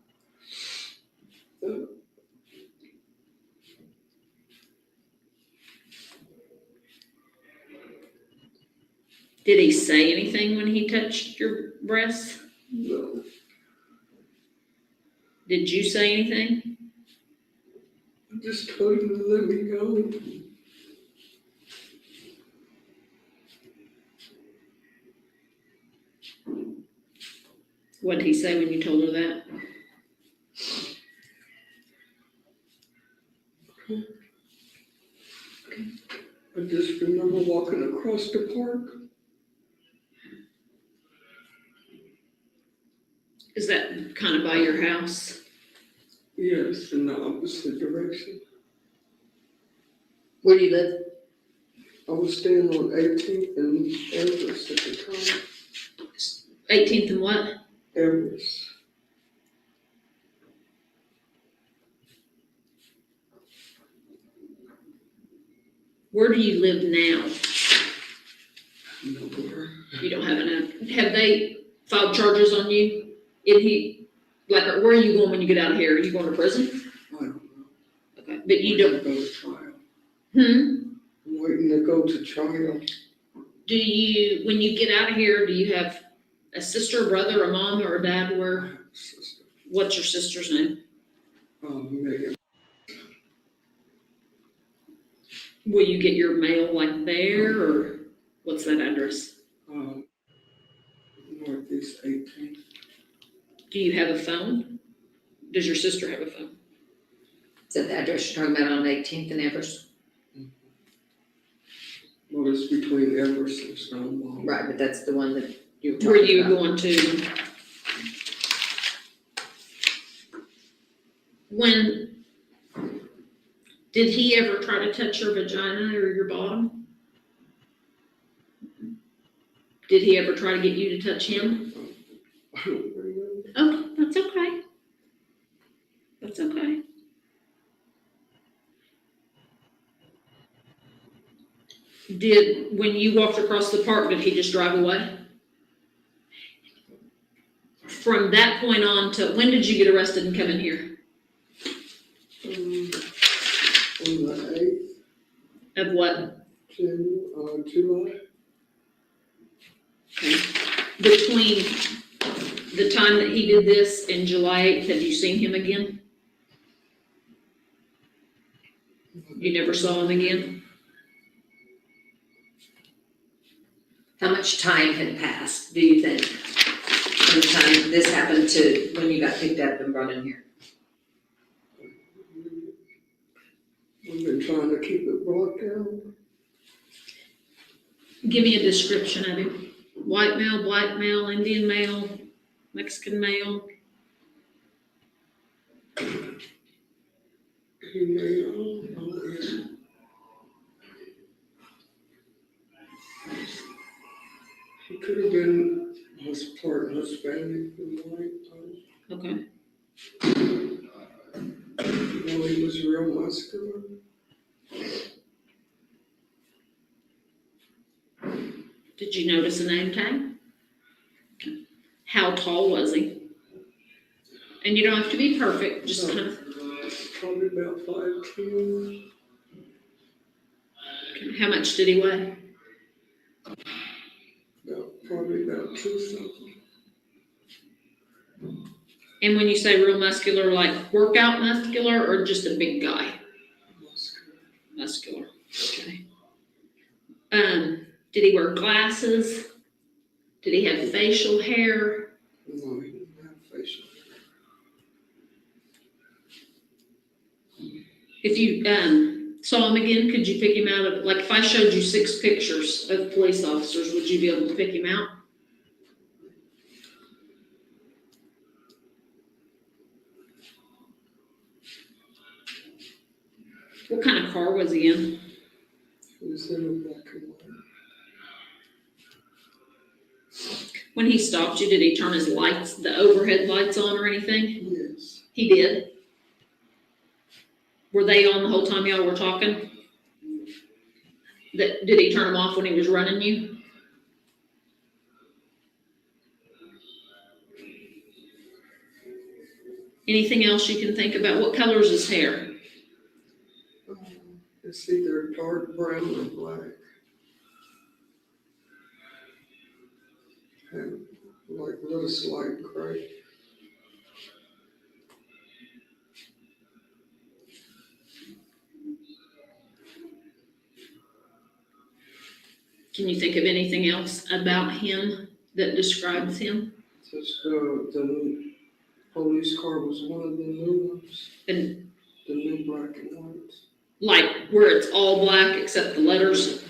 Did he say anything when he touched your breasts? No. Did you say anything? I just told him to let me go. What did he say when you told her that? I just remember walking across the park. Is that kind of by your house? Yes, in the opposite direction. Where do you live? I was staying on 18th and Everest at the time. 18th and what? Everest. Where do you live now? Nowhere. You don't have have they filed charges on you? If he, like, where are you going when you get out of here? Are you going to prison? I don't know. Okay, but you I'm don't. waiting to go to trial. I'm waiting to go to trial. Do you, when you get out of here, do you have a sister, a brother, a mom, or a dad? Where? Sister. What's your sister's name? Megan. Will you get your mail like there, or what's that address? Northeast 18th. Do you have a phone? Does your sister have a phone? Is that the address you're talking about on 18th and Everest? Well, it's between Everest and Stonewall. Right, but that's the one that you were talking Where you about. going to? When did he ever try to touch your vagina or your bottom? Did he ever try to get you to touch him? I don't remember. Oh, that's okay. That's okay. When you walked across the park, did he just drive away? From that point on to, when did you get arrested and come in here? On the 8th. Of what? July. Okay. Between the time that he did this and July 8th, have you seen him again? You never saw him again? How much time had passed, do you think, from the time this happened to when you got picked up and brought in here? We've been trying to keep it brought down. Give me a description of him. White male, black male, Indian male, Mexican male. He may, he could have been part Hispanic and white. Okay. No, he was real muscular. Did you notice a name tag? How tall was he? And you don't have to be perfect, just kind of. Probably about 5'10". How much did he weigh? Probably about 2 something. And when you say real muscular, like workout muscular or just a big guy? Muscular, okay. Did he wear glasses? Did he have facial hair? No, he didn't have facial hair. If you saw him again, could you pick him out of, like if I showed you 6 pictures of police officers, would you be able to pick him out? What kind of car was he in? He was in a black and white. When he stopped you, did he turn his lights, the overhead lights on or anything? Yes. He did? Were they on the whole time y'all were talking? Did he turn them off when he was running you? Anything else you can think about? What color is his hair? It's either dark brown or black. And like little slight gray. Can you think of anything else about him that describes him? Just the police car was one of the new ones. And the new black and whites. Like where it's all black except the letters?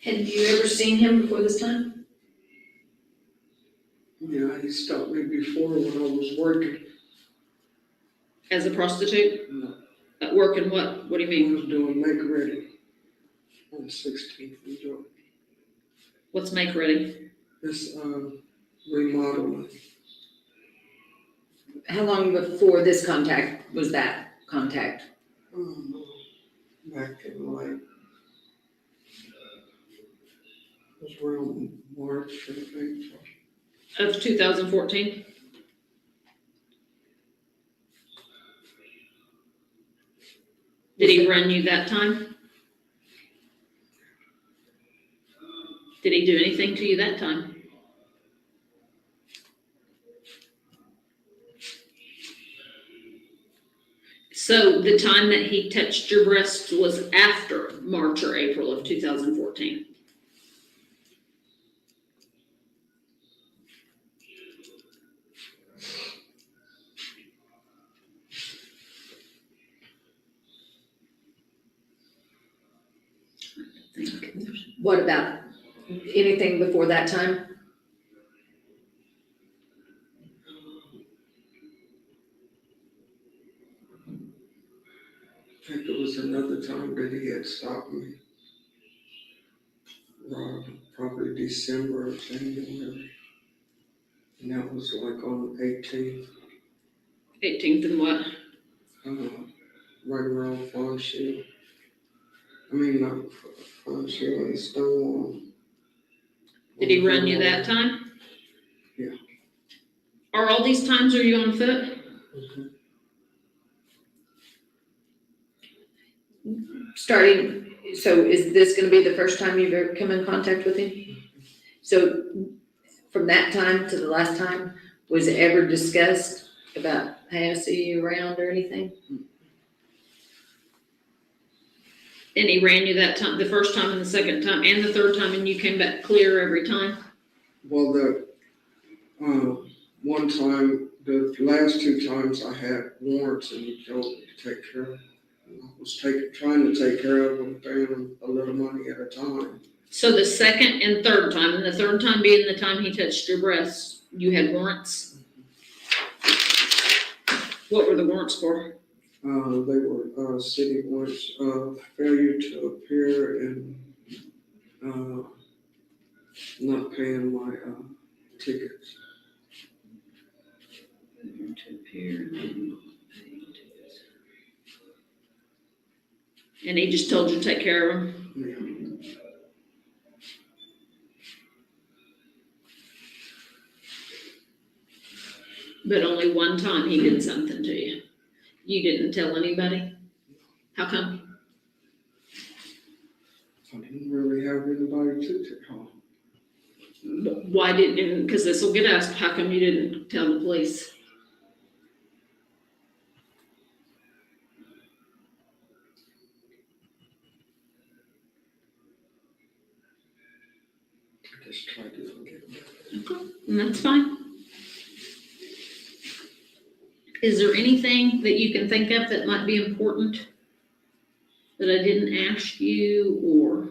Had you ever seen him before this time? Yeah, he stopped me before when I was working. As a prostitute? No. At work and what? What do you I mean? was doing make ready on the 16th in Georgia. What's make ready? It's remodeling. How long before this contact was that contact? Back in like, it was around March or April. Of 2014? Did he run you that time? Did he do anything to you that time? So the time that he touched your breast was after March or April of 2014? What about anything before that time? I think it was another time that he had stopped me. Probably December or January. And that was like on the 18th. 18th and what? Right around Fawn Shield. I mean, not Fawn Shield, and Stonewall. Did he run you that time? Yeah. Are all these times are you on foot? Mm-hmm. Starting, so is this gonna be the first time you've ever come in contact with him? So from that time to the last time, was it ever discussed about, hey, I see you around or anything? And he ran you that time, the first time and the second time and the third time, and you came back clear every time? Well, the one time, the last 2 times I had warrants and he told me to take care of them. And I was trying to take care of them, paying them a little money at a time. So the second and third time, and the third time being the time he touched your breast, you had warrants? What were the warrants for? They were city warrants, failure to appear and not paying my tickets. Failure to appear and not paying tickets. And he just told you to take care of them? Yeah. But only one time he did something to you. You didn't tell anybody? How come? I didn't really have anybody to tell. Why didn't, because this will get asked, how come you didn't tell the police? I just tried to forget about it. Okay, and that's fine. Is there anything that you can think of that might be important that I didn't ask you, or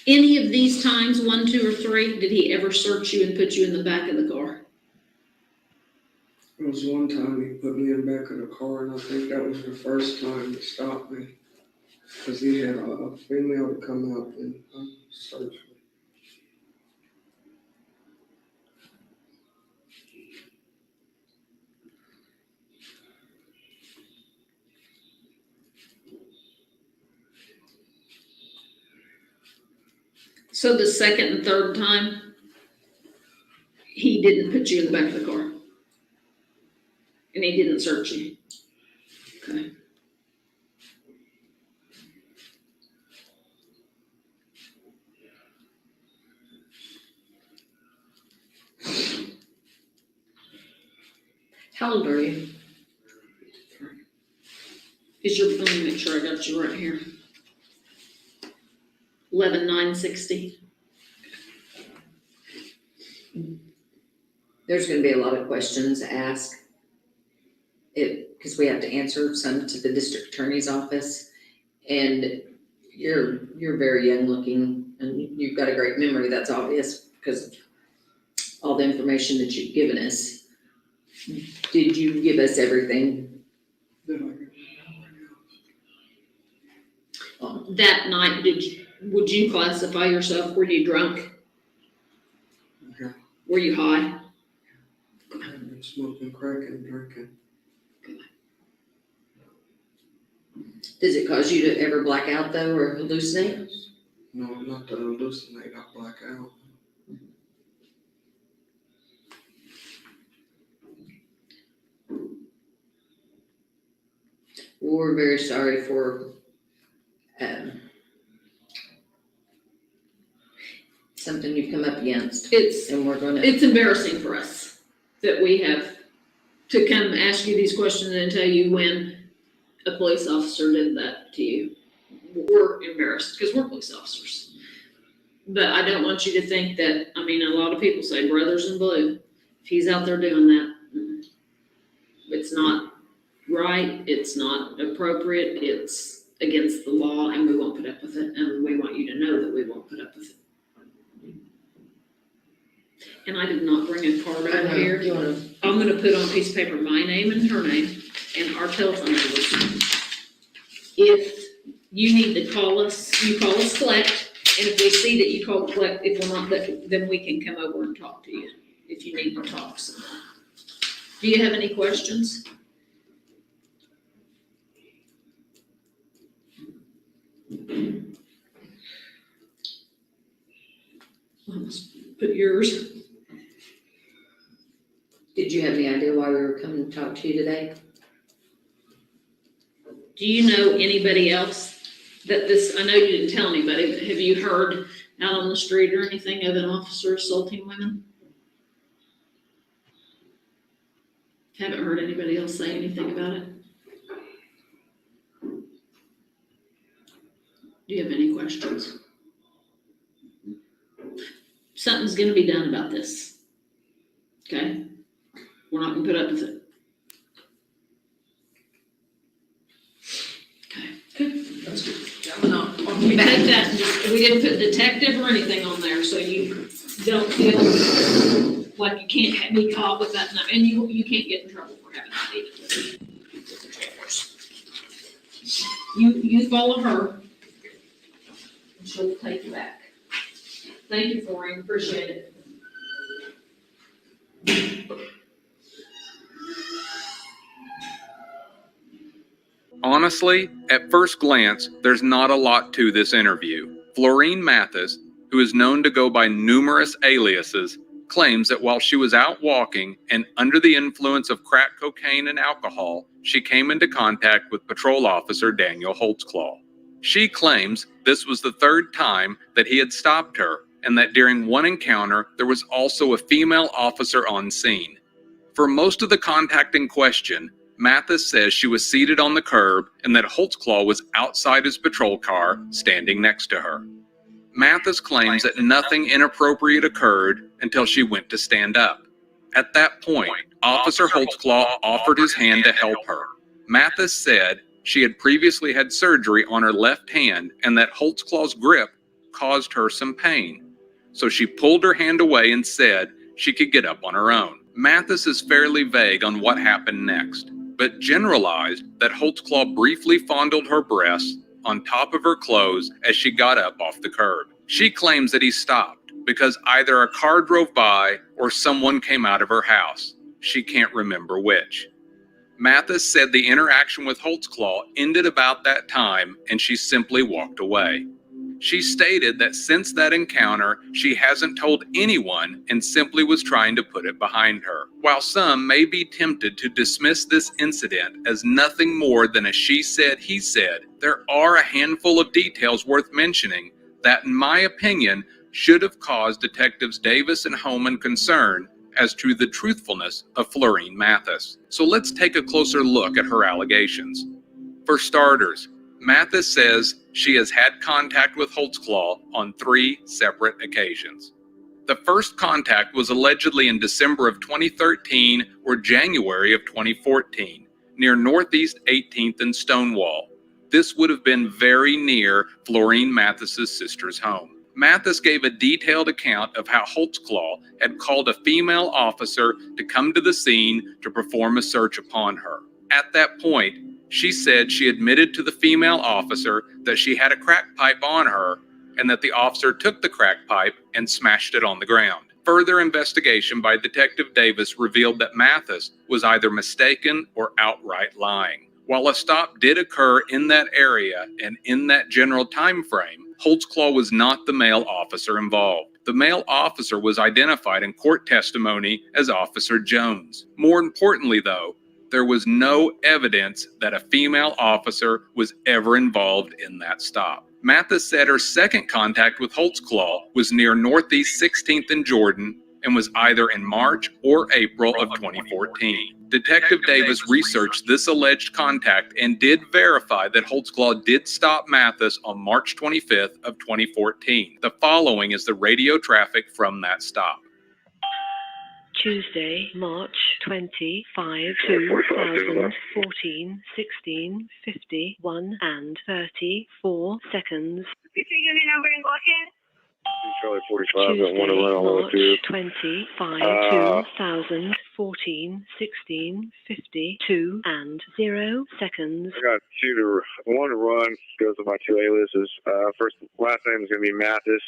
any of these times, 1, 2, or 3, did he ever search you and put you in the back of the car? It was one time he put me in the back of the car, and I think that was the first time he stopped me. Because he had a female to come out and search me. So the second and third time, he didn't put you in the back of the car? And he didn't search you? Okay. How old are you? Is your, let me make sure I got you right here. 11/9/60. There's gonna be a lot of questions asked. Because we have to answer some to the district attorney's office. And you're very young looking and you've got a great memory, that's obvious, because of all the information that you've given us. Did you give us everything? That night, would you classify yourself, were you drunk? Yeah. Were you high? I've been smoking crack and drinking. Does it cause you to ever black out though, or hallucinate? No, not to hallucinate, I black out. We're very sorry for something you've come up against. And we're gonna. It's embarrassing for us that we have to come ask you these questions and tell you when a police officer did that to you. We're embarrassed because we're police officers. But I don't want you to think that, I mean, a lot of people say brothers in blue. If he's out there doing that, it's not right, it's not appropriate, it's against the law, and we won't put up with it, and we want you to know that we won't put up with it. And I did not bring a card over here. I'm gonna put on a piece of paper my name and her name and our telephone numbers. If you need to call us, you call us collect, and if we see that you call collect, if we're not, then we can come over and talk to you, if you need to talk. So, do you have any questions? Let's put yours. Did you have any idea why we were coming to talk to you today? Do you know anybody else that this, I know you didn't tell anybody, but have you heard out on the street or anything of an officer assaulting women? Haven't heard anybody else say anything about it? Do you have any questions? Something's gonna be done about this. Okay? We're not gonna put up with it. Okay, good. That's good. We take that, and just, we didn't put detective or anything on there, so you don't feel like you can't be caught with that, and you can't get in trouble for having that either. You follow her, and she'll take you back. Thank you, Florene, appreciate it. Honestly, at first glance, there's not a lot to this interview. Florene Mathis, who is known to go by numerous aliases, claims that while she was out walking and under the influence of crack cocaine and alcohol, she came into contact with Patrol Officer Daniel Holtzclaw. She claims this was the third time that he had stopped her, and that during one encounter there was also a female officer on scene. For most of the contact in question, Mathis says she was seated on the curb and that Holtzclaw was outside his patrol car, standing next to her. Mathis claims that nothing inappropriate occurred until she went to stand up. At that point, Officer Holtzclaw offered his hand to help her. Mathis said she had previously had surgery on her left hand and that Holtzclaw's grip caused her some pain. So she pulled her hand away and said she could get up on her own. Mathis is fairly vague on what happened next, but generalized that Holtzclaw briefly fondled her breasts on top of her clothes as she got up off the curb. She claims that he stopped because either a car drove by or someone came out of her house. She can't remember which. Mathis said the interaction with Holtzclaw ended about that time and she simply walked away. She stated that since that encounter, she hasn't told anyone and simply was trying to put it behind her. While some may be tempted to dismiss this incident as nothing more than a she said, he said, there are a handful of details worth mentioning that, in my opinion, should have caused Detectives Davis and Homan concern as to the truthfulness of Florene Mathis. So let's take a closer look at her allegations. For starters, Mathis says she has had contact with Holtzclaw on 3 separate occasions. The first contact was allegedly in December of 2013 or January of 2014, near Northeast 18th and Stonewall. This would have been very near Florene Mathis's sister's home. Mathis gave a detailed account of how Holtzclaw had called a female officer to come to the scene to perform a search upon her. At that point, she said she admitted to the female officer that she had a crack pipe on her and that the officer took the crack pipe and smashed it on the ground. Further investigation by Detective Davis revealed that Mathis was either mistaken or outright lying. While a stop did occur in that area and in that general time frame, Holtzclaw was not the male officer involved. The male officer was identified in court testimony as Officer Jones. More importantly, though, there was no evidence that a female officer was ever involved in that stop. Mathis said her second contact with Holtzclaw was near Northeast 16th and Jordan and was either in March or April of 2014. Detective Davis researched this alleged contact and did verify that Holtzclaw did stop Mathis on March 25th of 2014. The following is the radio traffic from that stop. Tuesday, March 25, 2014, 16, 51 and 34 seconds. Unit number in Malkin? Charlie 45, Tuesday, I want to run all the way March through. 25, 2014, 16, 52 and 0 seconds. I got one to run, goes with my 2 aliases. Last name is going to be Mathis.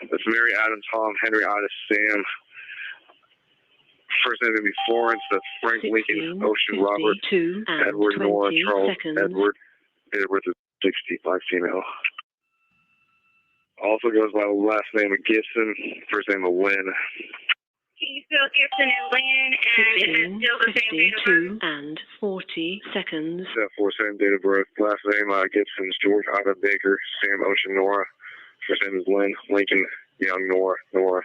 That's Mary Adam Tom, Henry Otis Sam. First name is going to be Florence, that's Frank 16, Lincoln, Ocean Robert, Edward Noah, Charles seconds. Edward. Edward is 65 female. Also goes by the last name of GIBSON, first name of LYNN. Can you spell GIBSON and LYNN, and is that still the same date of birth? 52 and 40 seconds. Same date of birth. Last name GIBSON's George Otto Baker, Sam Ocean Nora. First name is Lynn Lincoln Young Nora. 10-4.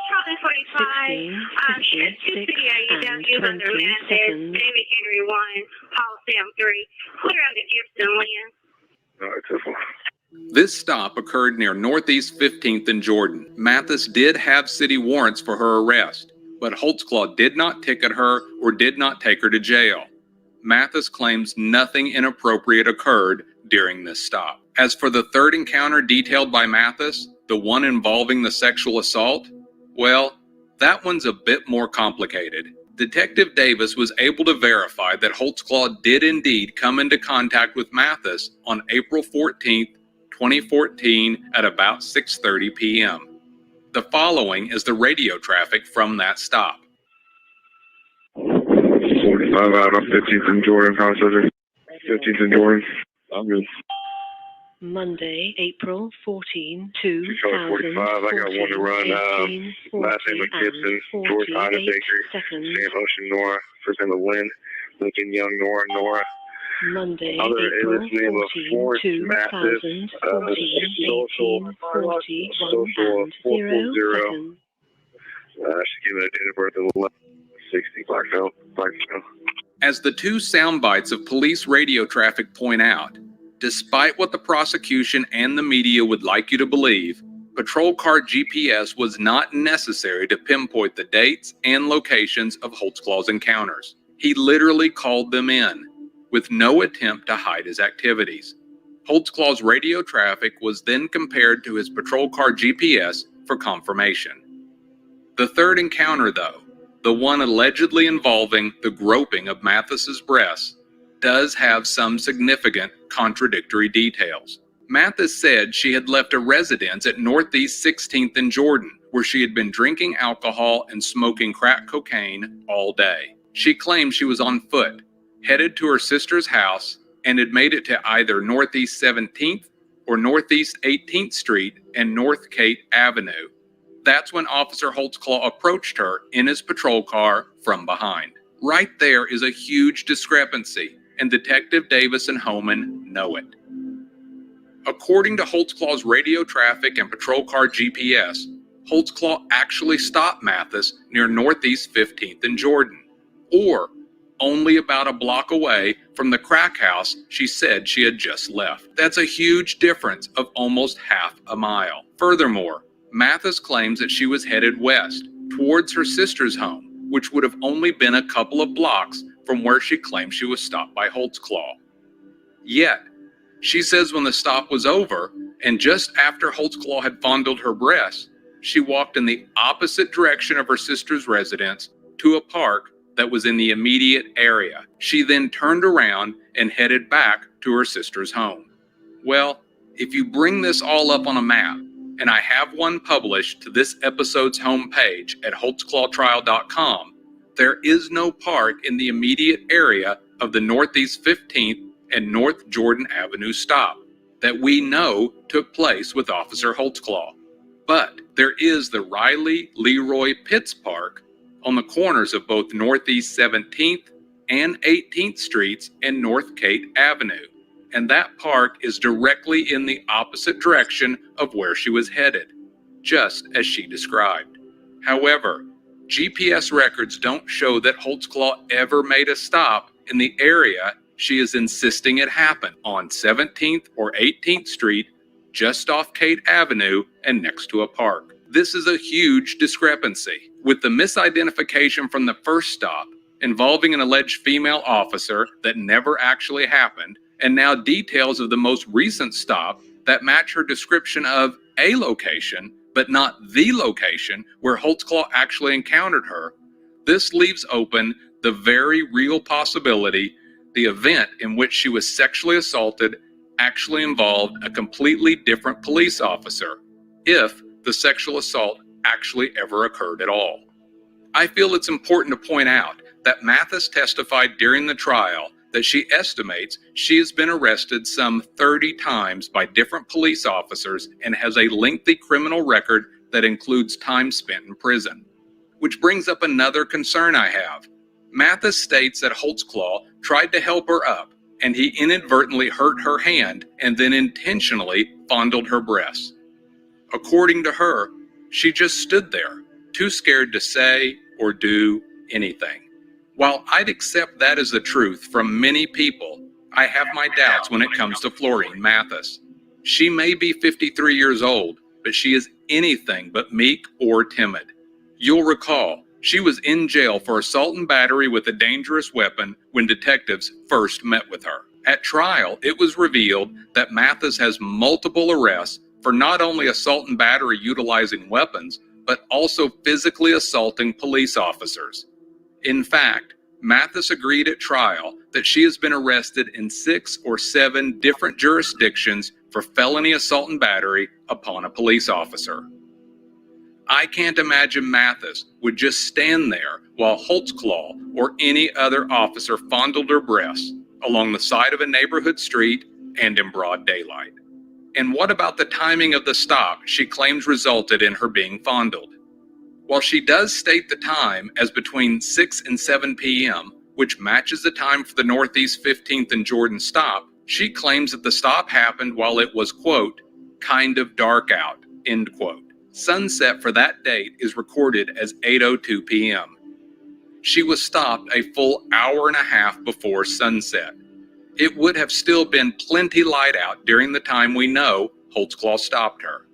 Charlie 45, Tuesday, AEW, under Landis, David Henry 1, Paul Sam 3. Clear out to GIBSON, LYNN. This stop occurred near Northeast 15th and Jordan. Mathis did have city warrants for her arrest, but Holtzclaw did not ticket her or did not take her to jail. Mathis claims nothing inappropriate occurred during this stop. As for the third encounter detailed by Mathis, the one involving the sexual assault, well, that one's a bit more complicated. Detective Davis was able to verify that Holtzclaw did indeed come into contact with Mathis on April 14th, 2014 at about 6:30 p.m. The following is the radio traffic from that stop. 45 out on 15th and Jordan, processor. 15th and Jordan. I'm good. Monday, April 14, 2014, 45, I got one to run. 18, 40 last name is GIBSON, George Otto Baker, seconds. Sam Ocean Nora, first name is Lynn Lincoln Young Nora. Monday, Other April alias name of 14, Florene Mathis, 2014, social 18, 40, 1 social and 0 440. seconds. She gave me a date of birth of 11/60, Blackville. As the two sound bites of police radio traffic point out, despite what the prosecution and the media would like you to believe, patrol car GPS was not necessary to pinpoint the dates and locations of Holtzclaw's encounters. He literally called them in, with no attempt to hide his activities. Holtzclaw's radio traffic was then compared to his patrol car GPS for confirmation. The third encounter, though, the one allegedly involving the groping of Mathis's breasts, does have some significant contradictory details. Mathis said she had left a residence at Northeast 16th and Jordan, where she had been drinking alcohol and smoking crack cocaine all day. She claimed she was on foot, headed to her sister's house, and had made it to either Northeast 17th or Northeast 18th Street and North Kate Avenue. That's when Officer Holtzclaw approached her in his patrol car from behind. Right there is a huge discrepancy, and Detective Davis and Homan know it. According to Holtzclaw's radio traffic and patrol car GPS, Holtzclaw actually stopped Mathis near Northeast 15th and Jordan, or only about a block away from the crack house she said she had just left. That's a huge difference of almost half a mile. Furthermore, Mathis claims that she was headed west, towards her sister's home, which would have only been a couple of blocks from where she claimed she was stopped by Holtzclaw. Yet, she says when the stop was over, and just after Holtzclaw had fondled her breasts, she walked in the opposite direction of her sister's residence to a park that was in the immediate area. She then turned around and headed back to her sister's home. Well, if you bring this all up on a map, and I have one published to this episode's homepage at holtzclawtrial.com, there is no park in the immediate area of the Northeast 15th and North Jordan Avenue stop that we know took place with Officer Holtzclaw. But there is the Riley Leroy Pitts Park on the corners of both Northeast 17th and 18th Streets and North Kate Avenue. And that park is directly in the opposite direction of where she was headed, just as she described. However, GPS records don't show that Holtzclaw ever made a stop in the area she is insisting it happened, on 17th or 18th Street, just off Kate Avenue and next to a park. This is a huge discrepancy, with the misidentification from the first stop involving an alleged female officer that never actually happened, and now details of the most recent stop that match her description of a location, but not the location where Holtzclaw actually encountered her. This leaves open the very real possibility the event in which she was sexually assaulted actually involved a completely different police officer, if the sexual assault actually ever occurred at all. I feel it's important to point out that Mathis testified during the trial that she estimates she has been arrested some 30 times by different police officers and has a lengthy criminal record that includes time spent in prison. Which brings up another concern I have. Mathis states that Holtzclaw tried to help her up, and he inadvertently hurt her hand and then intentionally fondled her breasts. According to her, she just stood there, too scared to say or do anything. While I'd accept that as the truth from many people, I have my doubts when it comes to Florene Mathis. She may be 53 years old, but she is anything but meek or timid. You'll recall, she was in jail for assault and battery with a dangerous weapon when detectives first met with her. At trial, it was revealed that Mathis has multiple arrests for not only assault and battery utilizing weapons, but also physically assaulting police officers. In fact, Mathis agreed at trial that she has been arrested in 6 or 7 different jurisdictions for felony assault and battery upon a police officer. I can't imagine Mathis would just stand there while Holtzclaw or any other officer fondled her breasts along the side of a neighborhood street and in broad daylight. And what about the timing of the stop she claims resulted in her being fondled? While she does state the time as between 6 and 7 p.m., which matches the time for the Northeast 15th and Jordan stop, she claims that the stop happened while it was, quote, kind of dark out, end quote. Sunset for that date is recorded as 8:02 p.m. She was stopped a full hour and a half before sunset. It would have still been plenty light out during the time we know Holtzclaw stopped her.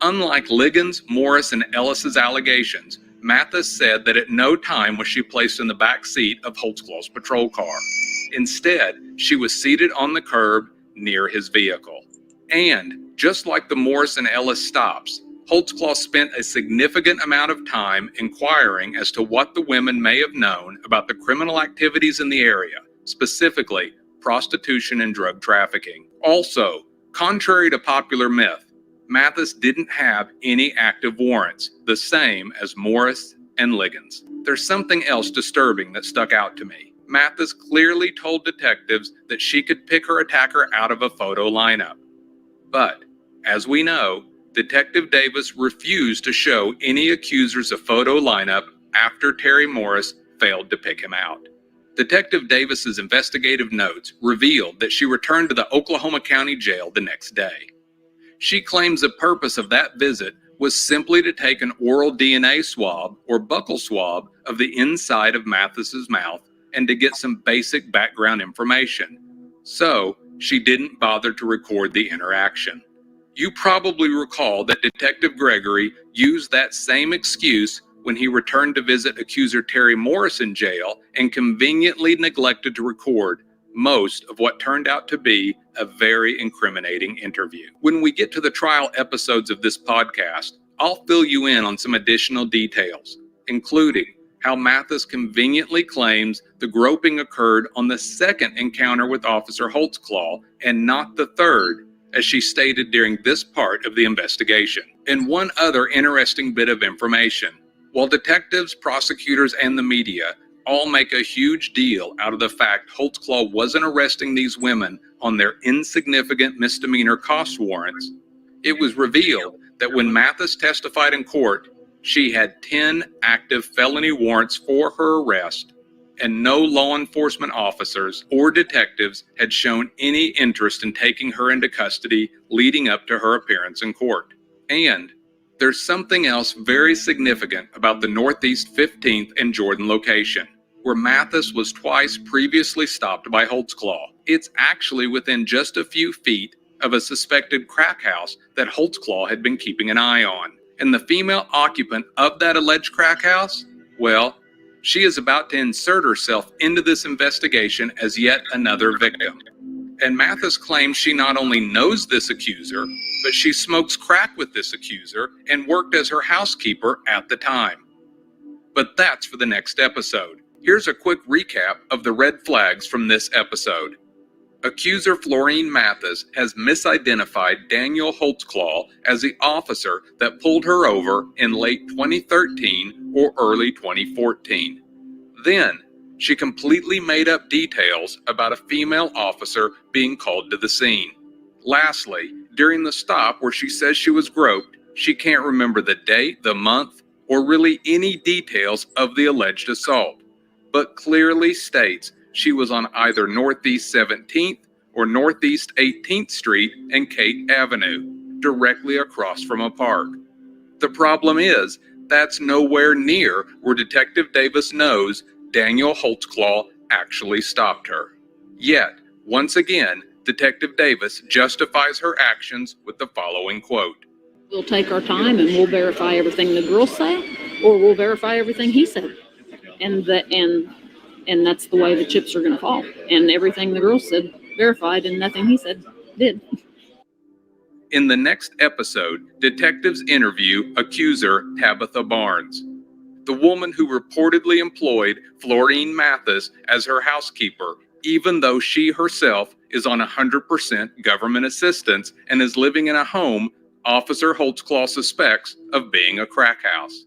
Unlike Liggins, Morris, and Ellis's allegations, Mathis said that at no time was she placed in the back seat of Holtzclaw's patrol car. Instead, she was seated on the curb near his vehicle. And, just like the Morris and Ellis stops, Holtzclaw spent a significant amount of time inquiring as to what the women may have known about the criminal activities in the area, specifically prostitution and drug trafficking. Also, contrary to popular myth, Mathis didn't have any active warrants, the same as Morris and Liggins. There's something else disturbing that stuck out to me. Mathis clearly told detectives that she could pick her attacker out of a photo lineup. But, as we know, Detective Davis refused to show any accusers a photo lineup after Terry Morris failed to pick him out. Detective Davis's investigative notes revealed that she returned to the Oklahoma County Jail the next day. She claims the purpose of that visit was simply to take an oral DNA swab or buccal swab of the inside of Mathis's mouth and to get some basic background information. So, she didn't bother to record the interaction. You probably recall that Detective Gregory used that same excuse when he returned to visit accuser Terry Morris in jail and conveniently neglected to record most of what turned out to be a very incriminating interview. When we get to the trial episodes of this podcast, I'll fill you in on some additional details, including how Mathis conveniently claims the groping occurred on the second encounter with Officer Holtzclaw and not the third, as she stated during this part of the investigation. And one other interesting bit of information. While detectives, prosecutors, and the media all make a huge deal out of the fact Holtzclaw wasn't arresting these women on their insignificant misdemeanor cost warrants, it was revealed that when Mathis testified in court, she had 10 active felony warrants for her arrest, and no law enforcement officers or detectives had shown any interest in taking her into custody leading up to her appearance in court. And there's something else very significant about the Northeast 15th and Jordan location, where Mathis was twice previously stopped by Holtzclaw. It's actually within just a few feet of a suspected crack house that Holtzclaw had been keeping an eye on. And the female occupant of that alleged crack house, well, she is about to insert herself into this investigation as yet another victim. And Mathis claims she not only knows this accuser, but she smokes crack with this accuser and worked as her housekeeper at the time. But that's for the next episode. Here's a quick recap of the red flags from this episode. Accuser Florene Mathis has misidentified Daniel Holtzclaw as the officer that pulled her over in late 2013 or early 2014. Then, she completely made up details about a female officer being called to the scene. Lastly, during the stop where she says she was groped, she can't remember the date, the month, or really any details of the alleged assault, but clearly states she was on either Northeast 17th or Northeast 18th Street and Kate Avenue, directly across from a park. The problem is, that's nowhere near where Detective Davis knows Daniel Holtzclaw actually stopped her. Yet, once again, Detective Davis justifies her actions with the following quote. We'll take our time and we'll verify everything the girls say, or we'll verify everything he said. And that's the way the chips are going to fall. And everything the girls said verified and nothing he said did. In the next episode, detectives interview accuser Tabitha Barnes, the woman who reportedly employed Florene Mathis as her housekeeper, even though she herself is on 100% government assistance and is living in a home Officer Holtzclaw suspects of being a crack house.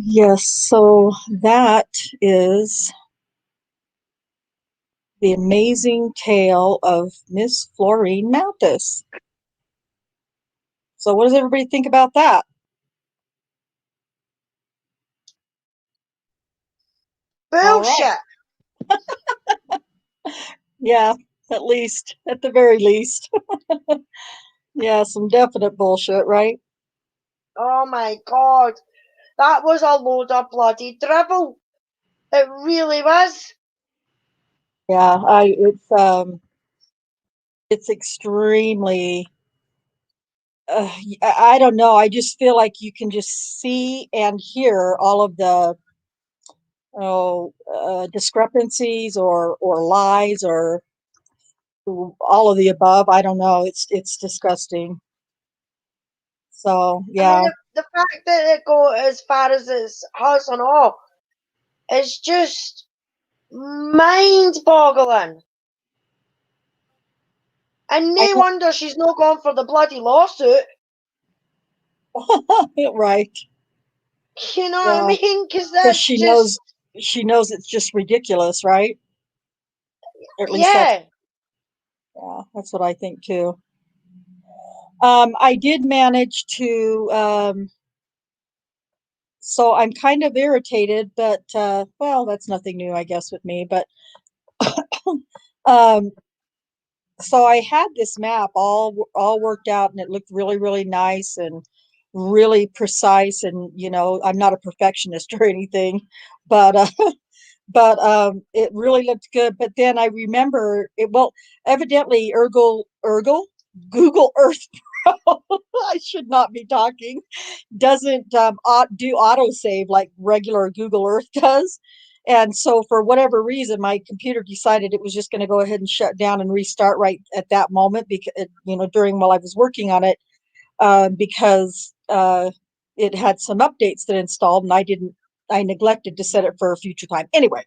Yes, so that is the amazing tale of Miss Florene Mathis. So what does everybody think about that? All right. Bullshit. Yeah, at the very least. Yeah, some definite bullshit, right? Oh my god. That was a load of bloody drivel. It really was. Yeah, it's extremely I don't know. I just feel like you can just see and hear all of the discrepancies or lies or all of the above. I don't know. It's disgusting. So I mean, yeah, the fact that it go as far as it has and all is just mind-boggling. And I no wonder she's not gone for the bloody lawsuit. right. You know what I Yeah, mean? Because because that's just, she knows it's just ridiculous, right? Or at least yeah. that's what I think too. I did manage to so I'm kind of irritated, but well, that's nothing new, I guess, with me. But um, so I had this map all worked out, and it looked really nice and really precise. And I'm not a perfectionist or anything, but it really looked good. But then I remember it. Well, evidently, Google Earth Pro. I should not be talking. Doesn't do autosave like regular Google Earth does. And so, for whatever reason, my computer decided it was just going to go ahead and shut down and restart right at that moment because, during while I was working on it, because it had some updates that installed and I neglected to set it for a future time. Anyway,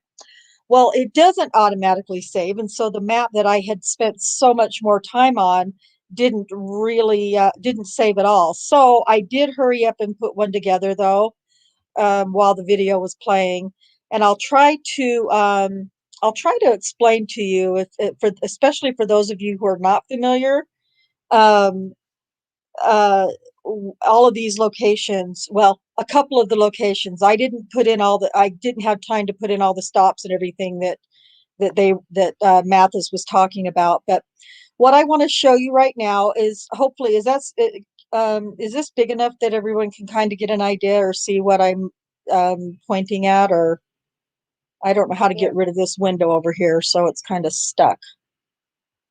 well, it doesn't automatically save. And so the map that I had spent so much more time on didn't save at all. So I did hurry up and put one together though, while the video was playing. And I'll try to explain to you especially for those of you who are not familiar, um, uh, all of these locations. Well, a couple of the locations I didn't have time to put in all the stops and everything that Mathis was talking about. But what I want to show you right now is hopefully is this big enough that everyone can kind of get an idea or see what I'm pointing at, or I don't know how to Yeah. get rid of this window over here, so it's kind of stuck.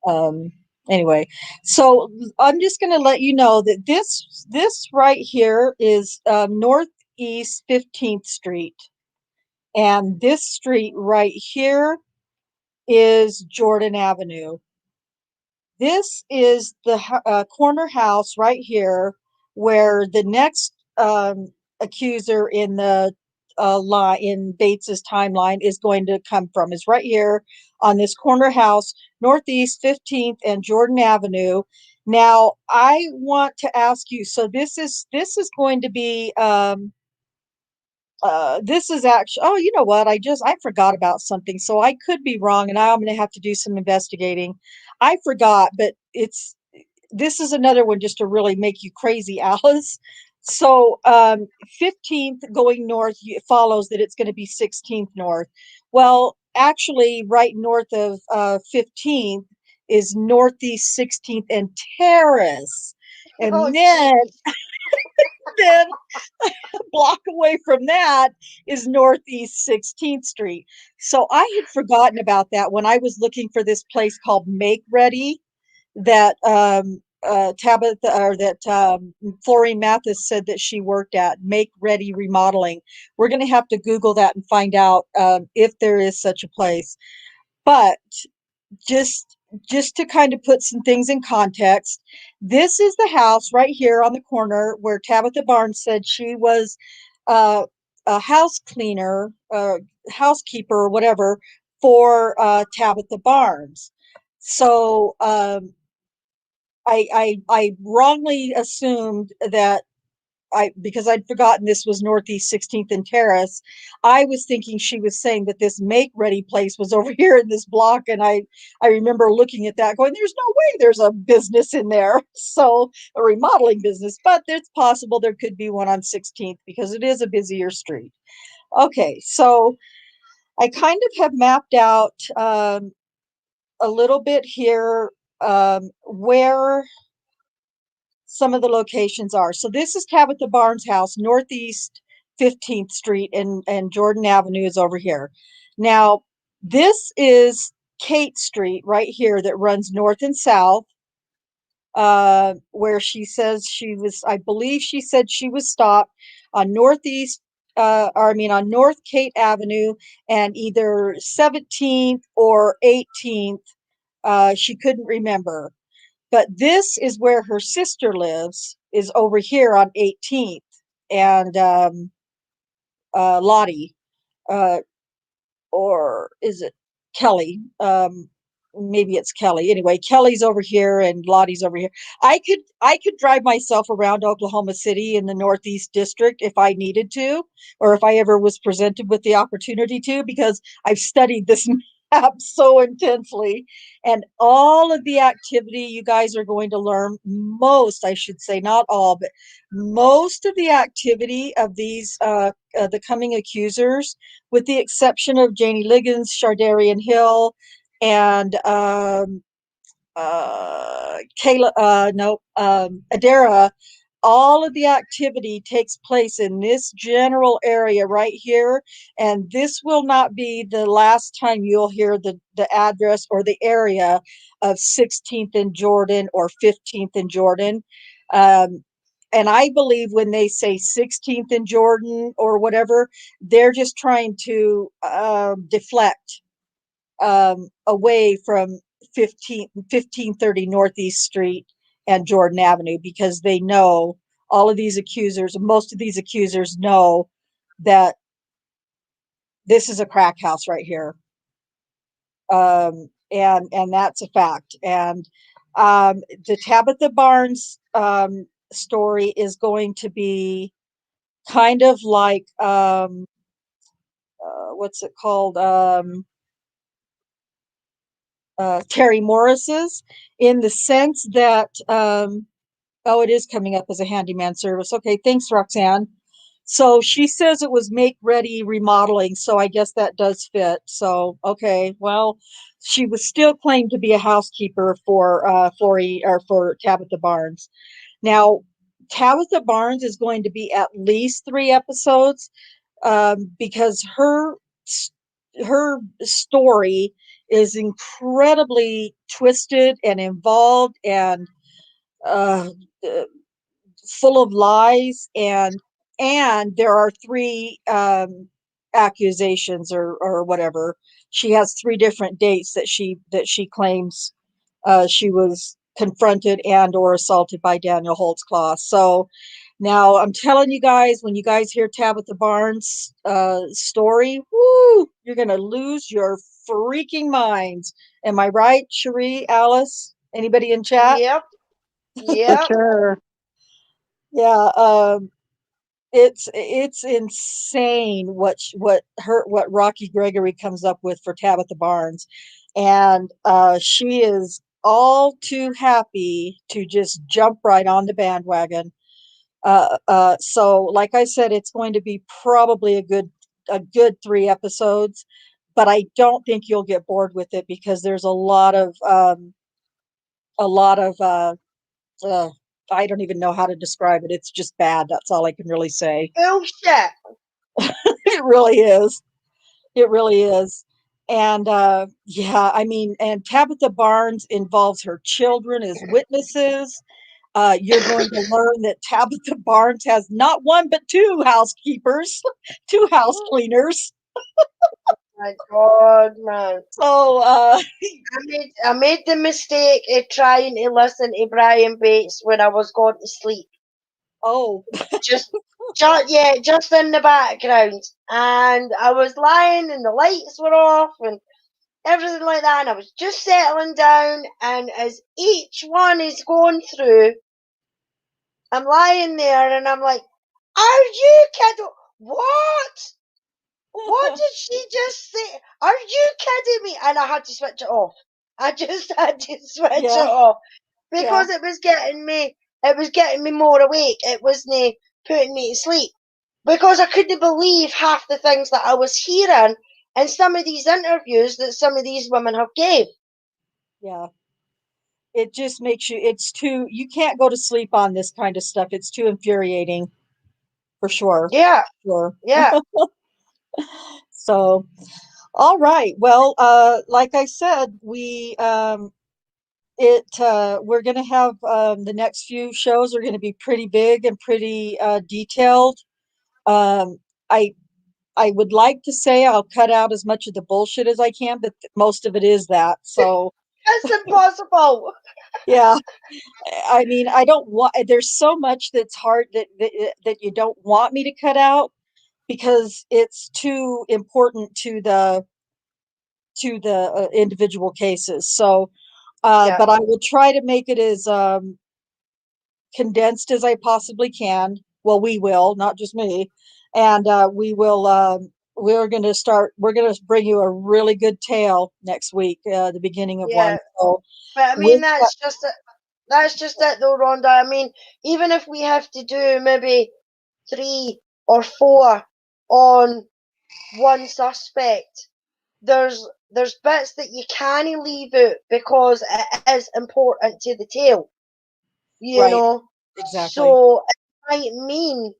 Um, anyway, so I'm just going to let you know that this right here is Northeast 15th Street, and this street right here is Jordan Avenue. This is the corner house right here where the next accuser in the line in Bates's timeline is going to come from, is right here on this corner house, Northeast 15th and Jordan Avenue. Now, I want to ask you, so this is going to be this is actually, oh, you know what? I forgot about something. So I could be wrong and I'm going to have to do some investigating. I forgot, but this is another one just to really make you crazy, Alice. So 15th going north follows that it's going to be 16th north. Well, actually, right north of 15th is Northeast 16th and Terrace. Oh, And jeez. then a block away from that is Northeast 16th Street. So I had forgotten about that when I was looking for this place called Make Ready that Tabitha or that Florene Mathis said that she worked at, Make Ready Remodeling. We're going to have to Google that and find out if there is such a place. But just just to kind of put some things in context, this is the house right here on the corner where Tabitha Barnes said she was uh, a house cleaner, housekeeper, or whatever for Tabitha Barnes. So I wrongly assumed that because I'd forgotten this was Northeast 16th and Terrace, I was thinking she was saying that this make ready place was over here in this block. And I remember looking at that going, there's no way there's a business in there. So a remodeling business, but it's possible there could be one on 16th because it is a busier street. Okay, so I kind of have mapped out a little bit here where some of the locations are. So this is Tabitha Barnes' house, Northeast 15th Street, and Jordan Avenue is over here. Now, this is Kate Street right here that runs north and south, where she says she was, I believe she said she was stopped on on North Kate Avenue and either 17th or 18th. She couldn't remember. But this is where her sister lives, is over here on 18th and Lottie, or is it Kelly? Maybe it's Kelly. Anyway, Kelly's over here and Lottie's over here. I could drive myself around Oklahoma City in the Northeast District if I needed to, or if I ever was presented with the opportunity to, because I've studied this map so intensely. And all of the activity you guys are going to learn, most, I should say, not all, but most of the activity of these the coming accusers, with the exception of Janie Liggins, Shardarian Hill, and Adara, all of the activity takes place in this general area right here. And this will not be the last time you'll hear the address or the area of 16th and Jordan or 15th and Jordan. And I believe when they say 16th and Jordan or whatever, they're just trying to deflect away from 1530 Northeast Street and Jordan Avenue, because they know all of these accusers, most of these accusers know that this is a crack house right here. And that's a fact. And the Tabitha Barnes story is going to be kind of like what's it called? Terry Morris's, in the sense that it is coming up as a handyman service. Okay, thanks, Roxanne. So she says it was make ready remodeling, so I guess that does fit. So okay, well, she was still claimed to be a housekeeper for Tabitha Barnes. Now, Tabitha Barnes is going to be at least 3 episodes, because her story is incredibly twisted and involved and uh, full of lies, and there are 3 accusations or whatever. She has 3 different dates that she claims she was confronted and or assaulted by Daniel Holtzclaw. So now I'm telling you guys, when you guys hear Tabitha Barnes' story, whoo, you're gonna lose your freaking minds. Am I right, Sherry, Alice? Anybody in chat? Yep. For Yep. sure. Yeah, it's insane what Rocky Gregory comes up with for Tabitha Barnes, and she is all too happy to just jump right on the bandwagon. So like I said, it's going to be probably a good 3 episodes, but I don't think you'll get bored with it, because there's a lot of uh, I don't even know how to describe it. It's just bad. That's all I can really say. Bullshit. It really is. It really is. And yeah, I mean, and Tabitha Barnes involves her children as witnesses. You're going to learn that Tabitha Barnes has not 1 but 2 housekeepers, 2 house cleaners. My God, man. So I made the mistake of trying to listen to Brian Bates when I was going to sleep. oh, Just in the background. And I was lying and the lights were off and everything like that, and I was just settling down, and as each one is going through, I'm lying there and I'm like, Are you kidding? What? What did she just say? Are you kidding me? And I had to switch it off. I just had to switch it Yeah. off Yeah. because it was getting me more awake. It wasn't putting me to sleep because I couldn't believe half the things that I was hearing in some of these interviews that some of these women have gave. Yeah. It just makes you can't go to sleep on this kind of stuff. It's too infuriating for sure. Yeah, Sure. yeah, So, all right. Well, like I said, we're going to have, the next few shows are going to be pretty big and pretty, detailed. Um, I, I would like to say I'll cut out as much of the bullshit as I can, but most of it is that. So, it's impossible. yeah. I mean, I don't want, there's so much that's hard that you don't want me to cut out because it's too important to the individual cases. So, Yeah, but I will try to make it as condensed as I possibly can. Well, we will, not just me, and we will. We're going to bring you a really good tale next week, the beginning of one. yeah. So, But I mean, with that, that's just it, though, Rhonda. I mean, even if we have to do maybe 3 or 4 on one suspect, there's bits that you can't leave out because it is important to the tale, you right, know. exactly, So it might mean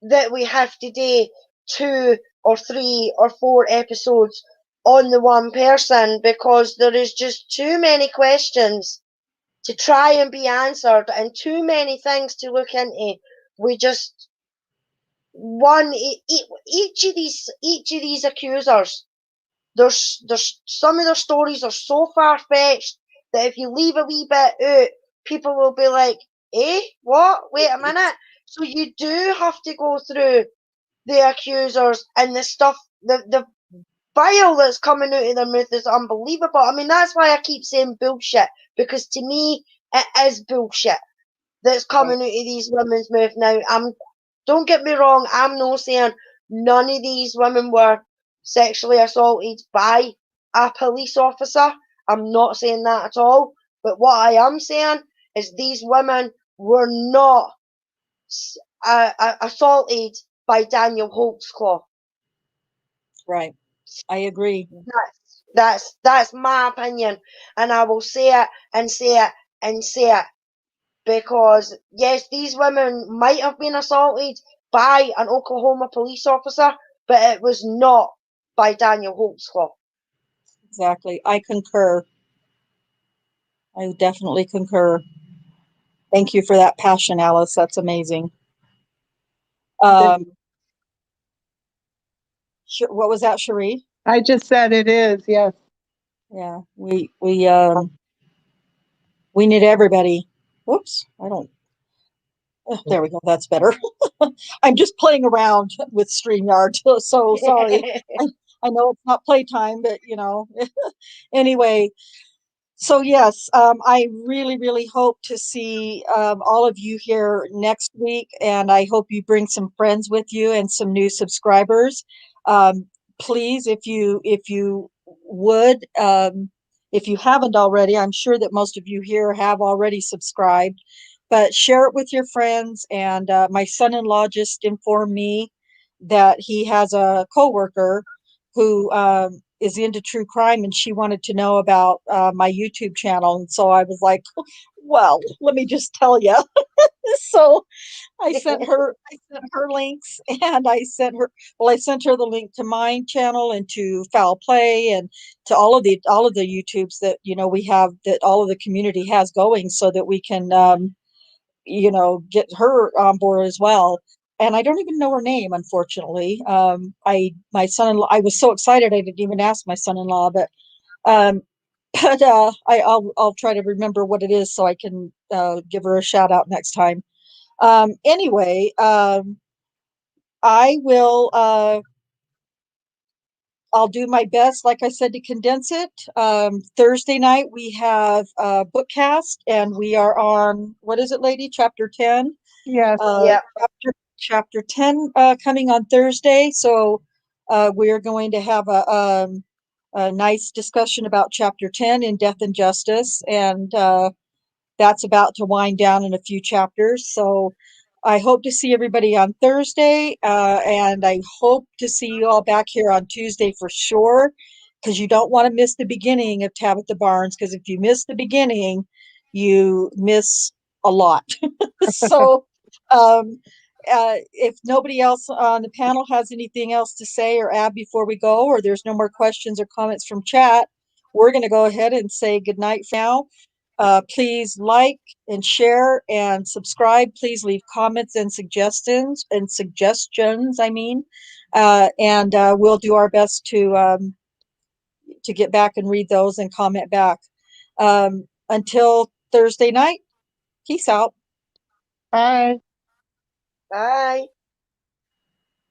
that we have to do 2 or 3 or 4 episodes on the one person because there is just too many questions to try and be answered and too many things to look into. We just each of these accusers, there's some of their stories are so far fetched that if you leave a wee bit out, people will be like, "Eh, what? Wait a minute." So you do have to go through the accusers and the stuff, the bile that's coming out of their mouth is unbelievable. I mean, that's why I keep saying bullshit, because to me, it is bullshit that's right, coming out of these women's mouth now. Don't get me wrong, I'm not saying none of these women were sexually assaulted by a police officer. I'm not saying that at all. But what I am saying is these women were not assaulted by Daniel Holtzclaw. right. I agree. That's my opinion, and I will say it and say it and say it because yes, these women might have been assaulted by an Oklahoma police officer, but it was not by Daniel Holtzclaw. Exactly. I concur. I definitely concur. Thank you for that passion, Alice. That's amazing. Um, what was that, Cherie? I just said it is, yes. Yeah, we need everybody. Whoops, I don't. There we go. That's better. I'm just playing around with StreamYard, so sorry. I know it's not playtime, but anyway. So yes, I really, really hope to see all of you here next week, and I hope you bring some friends with you and some new subscribers. Please, if you would, if you haven't already, I'm sure that most of you here have already subscribed, but share it with your friends. And my son-in-law just informed me that he has a coworker who is into true crime, and she wanted to know about my YouTube channel. And so I was like, well, let me just tell you. So I sent her links, and I sent her the link to my channel and to Foul Play and to all of the YouTubes that we have, that all of the community has going, so that we can get her on board as well. And I don't even know her name, unfortunately. My son-in-law, I was so excited I didn't even ask my son-in-law, but um, I'll try to remember what it is so I can give her a shout out next time. Anyway, I will. I'll do my best, like I said, to condense it. Thursday night we have Bookcast, and we are on, what is it, lady? Chapter 10. Yes. Yeah. Chapter chapter 10 coming on Thursday. So we're going to have a nice discussion about chapter 10 in Death and Justice. And that's about to wind down in a few chapters. So I hope to see everybody on Thursday. And I hope to see you all back here on Tuesday for sure, because you don't want to miss the beginning of Tabitha Barnes, because if you miss the beginning, you miss a lot. So if nobody else on the panel has anything else to say or add before we go, or there's no more questions or comments from chat, we're going to go ahead and say goodnight for now. Please like and share and subscribe. Please leave comments and suggestions, I mean, and we'll do our best to get back and read those and comment back. Until Thursday night, peace out. Bye. Bye.